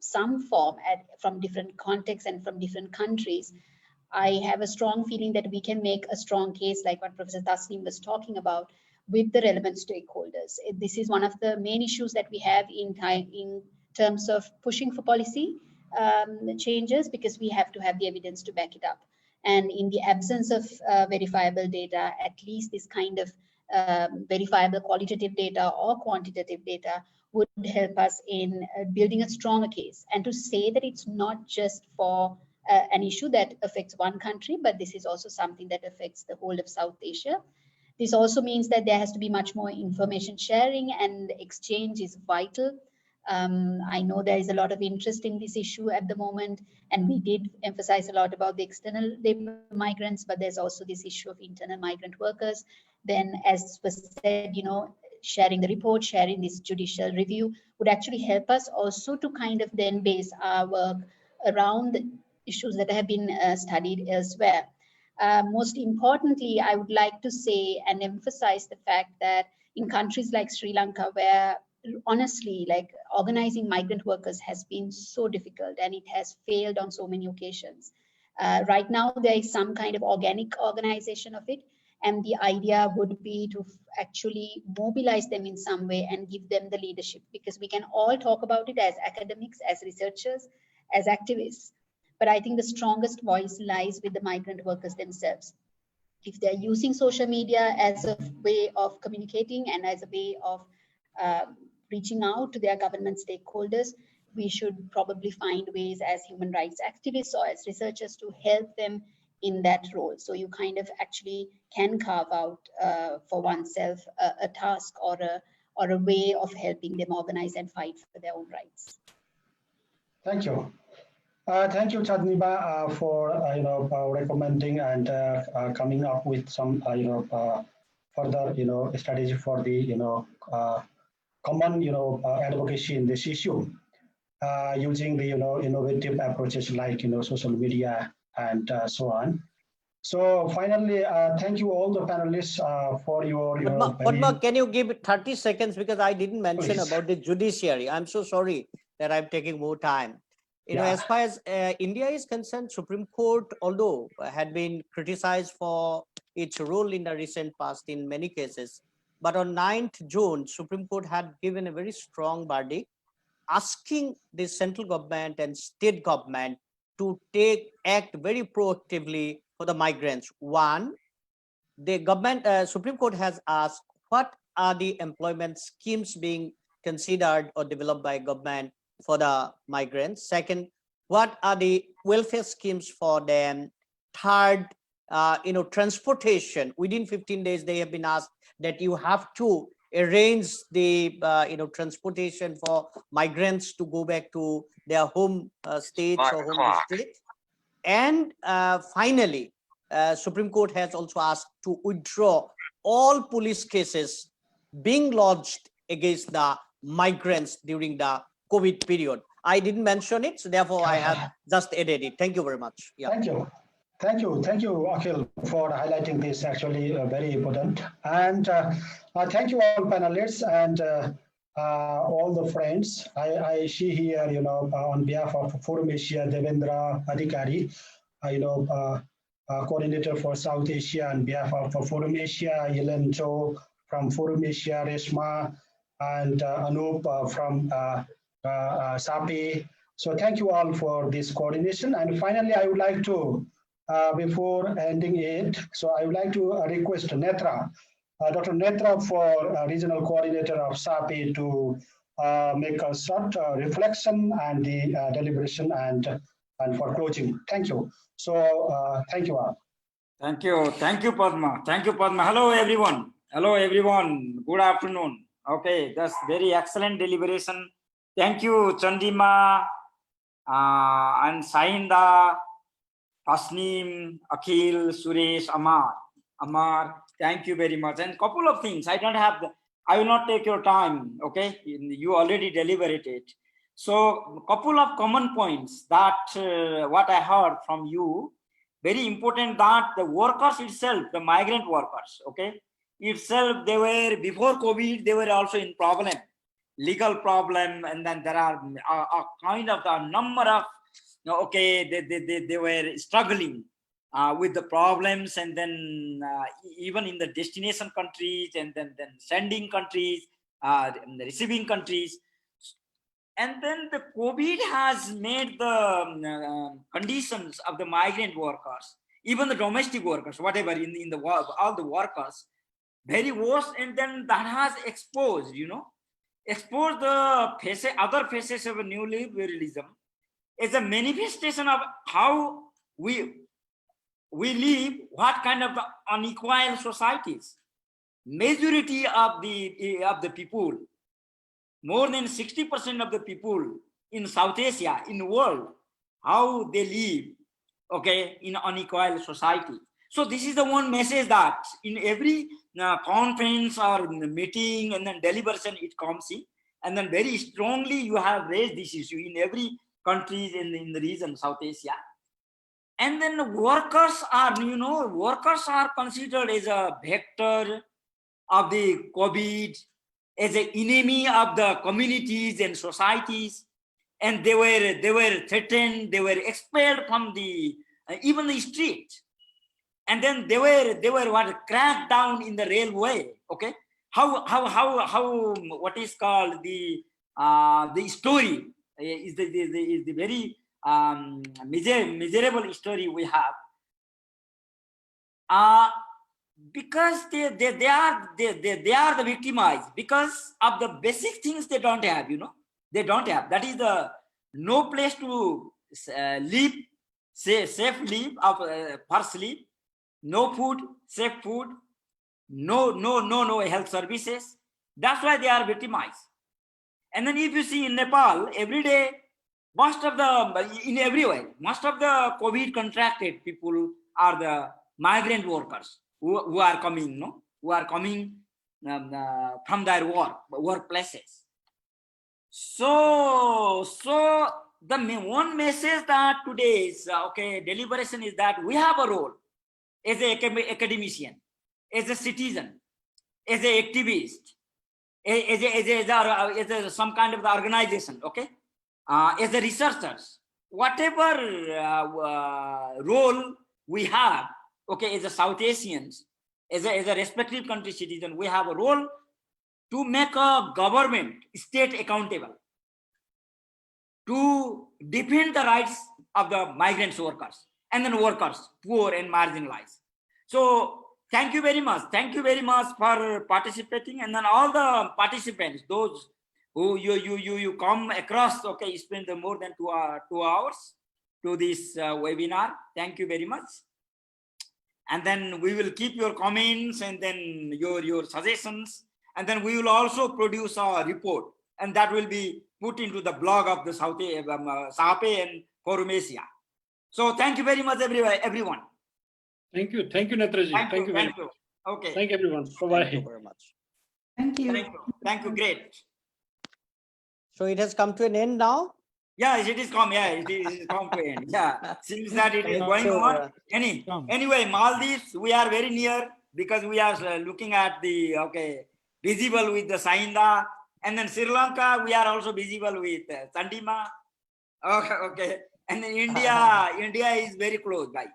some form from different contexts and from different countries, I have a strong feeling that we can make a strong case like what Professor Tasneem was talking about with the relevant stakeholders. This is one of the main issues that we have in terms of pushing for policy changes, because we have to have the evidence to back it up. And in the absence of verifiable data, at least this kind of verifiable qualitative data or quantitative data would help us in building a stronger case. And to say that it's not just for an issue that affects one country, but this is also something that affects the whole of South Asia. This also means that there has to be much more information sharing, and exchange is vital. I know there is a lot of interest in this issue at the moment, and we did emphasize a lot about the external labor migrants, but there's also this issue of internal migrant workers. Then, as was said, sharing the report, sharing this judicial review would actually help us also to kind of then base our work around the issues that have been studied elsewhere. Most importantly, I would like to say and emphasize the fact that in countries like Sri Lanka, where honestly, like organizing migrant workers has been so difficult and it has failed on so many occasions. Right now, there is some kind of organic organization of it. And the idea would be to actually mobilize them in some way and give them the leadership, because we can all talk about it as academics, as researchers, as activists. But I think the strongest voice lies with the migrant workers themselves. If they're using social media as a way of communicating and as a way of reaching out to their government stakeholders, we should probably find ways as human rights activists or as researchers to help them in that role. So you kind of actually can carve out for oneself a task or a way of helping them organize and fight for their own rights. Thank you. Thank you, Chandima, for recommending and coming up with some further strategy for the common advocacy in this issue using the innovative approaches like social media and so on. So finally, thank you all the panelists for your Padma, can you give 30 seconds because I didn't mention Please. about the judiciary. I'm so sorry that I'm taking more time. You know, Yeah. as far as India is concerned, Supreme Court, although had been criticized for its role in the recent past in many cases, but on 9th June, Supreme Court had given a very strong verdict asking the central government and state government to act very proactively for the migrants. One, the government, Supreme Court has asked what are the employment schemes being considered or developed by government for the migrants. Second, what are the welfare schemes for them? Third, transportation. Within 15 days, they have been asked that you have to arrange the transportation for migrants to go back to their home states or home districts. And finally, Supreme Court has also asked to withdraw all police cases being lodged against the migrants during the COVID period. I didn't mention it, so therefore I have just added it. Thank you very much. Yeah. Thank you. Thank you, Akhil, for highlighting this. Actually, very important. And thank you all panelists and all the friends. I see here, on behalf of Forum Asia, Devendra Adhikari, coordinator for South Asia, on behalf of Forum Asia, Yelen Cho from Forum Asia, Reshma, and Anup from SAAPE. So thank you all for this coordination. And finally, I would like to, before ending it, so I would like to request Netra, Dr. Netra, for regional coordinator of SAAPE to make a short reflection and the deliberation and for closing. Thank you. So thank you all. Thank you, Padma. Thank you, Padma. Hello, everyone. Hello, everyone. Good afternoon. Okay, that's very excellent deliberation. Thank you, Chandima and Shahindha, Tasneem, Akhil, Suresh, Ammar. Thank you very much. And couple of things. I will not take your time. Okay, you already deliberated. So couple of common points that what I heard from you. Very important that the workers itself, the migrant workers, okay, itself, they were, before COVID, they were also in problem, legal problem, and then there are a kind of a number of, okay, they were struggling with the problems, and then even in the destination countries, and then sending countries, the receiving countries. And then the COVID has made the conditions of the migrant workers, even the domestic workers, whatever in the work, all the workers, very worse. And then that has exposed, exposed the other faces of a neoliberalism as a manifestation of how we live, what kind of the unequal societies. Majority of the people, more than 60% of the people in South Asia, in the world, how they live, okay, in unequal society. So this is the one message that in every conference or meeting and then deliberation it comes in, and then very strongly you have raised this issue in every country in the region, South Asia. And then workers are considered as a vector of the COVID, as an enemy of the communities and societies, and they were threatened, they were expelled from the even the street, and then they were what, cracked down in the railway. Okay, how what is called the story is the very miserable story we have. Because they are the victimized because of the basic things they don't have, they don't have. That is the no place to live, safe live for sleep, no food, safe food, no health services. That's why they are victimized. And then if you see in Nepal, every day most of the, in every way, most of the COVID contracted people are the migrant workers who are coming, no? Who are coming from their workplaces. So the one message that today's deliberation is that we have a role as an academician, as a citizen, as an activist, as some kind of the organization, okay, as a researchers, whatever role we have, okay, as a South Asians, as a respective country citizen, we have a role to make a government, state accountable, to defend the rights of the migrants workers and then workers, poor and marginalized. So thank you very much. Thank you very much for participating, and then all the participants, those who you come across, okay, spend more than 2 hours to this webinar. Thank you very much. And then we will keep your comments and then your suggestions, and then we will also produce a report, and that will be put into the blog of the SAAPE and Forum Asia. So thank you very much, everyone. Thank you, Netra ji. Thank you very much. Okay. Thank you, everyone. Bye-bye. Thank you very much. Thank you. Thank you. Great. So it has come to an end now. Yeah, it is come. Yeah, it is come to end. Yeah, seems that it is going on. Anyway, Maldives, we are very near because we are looking at the visible with the Shahindha, and then Sri Lanka, we are also visible with Chandima. Okay, and then India is very close by.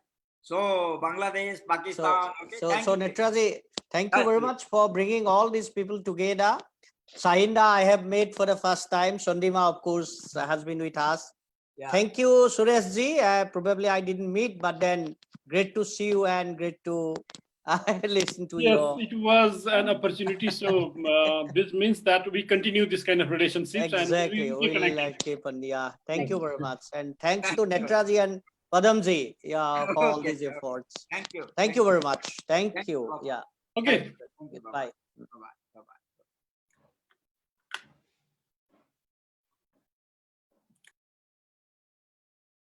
So Bangladesh, Pakistan. So Netra ji, thank you very much for bringing all these people together. Shahindha, I have met for the first time. Chandima, of course, has been with us. Yeah. Thank you, Suresh ji. Probably I didn't meet, but then great to see you and great to listen to you. Yes, it was an opportunity. So this means that we continue this kind of relationships. Exactly. And We'll keep on. Yeah. Thank you very much. And thanks to Netra ji and Padam ji, yeah, for all these efforts. Thank you. Thank you very much. Thank you. Yeah. okay. Thank you. Bye. Bye-bye. Bye-bye.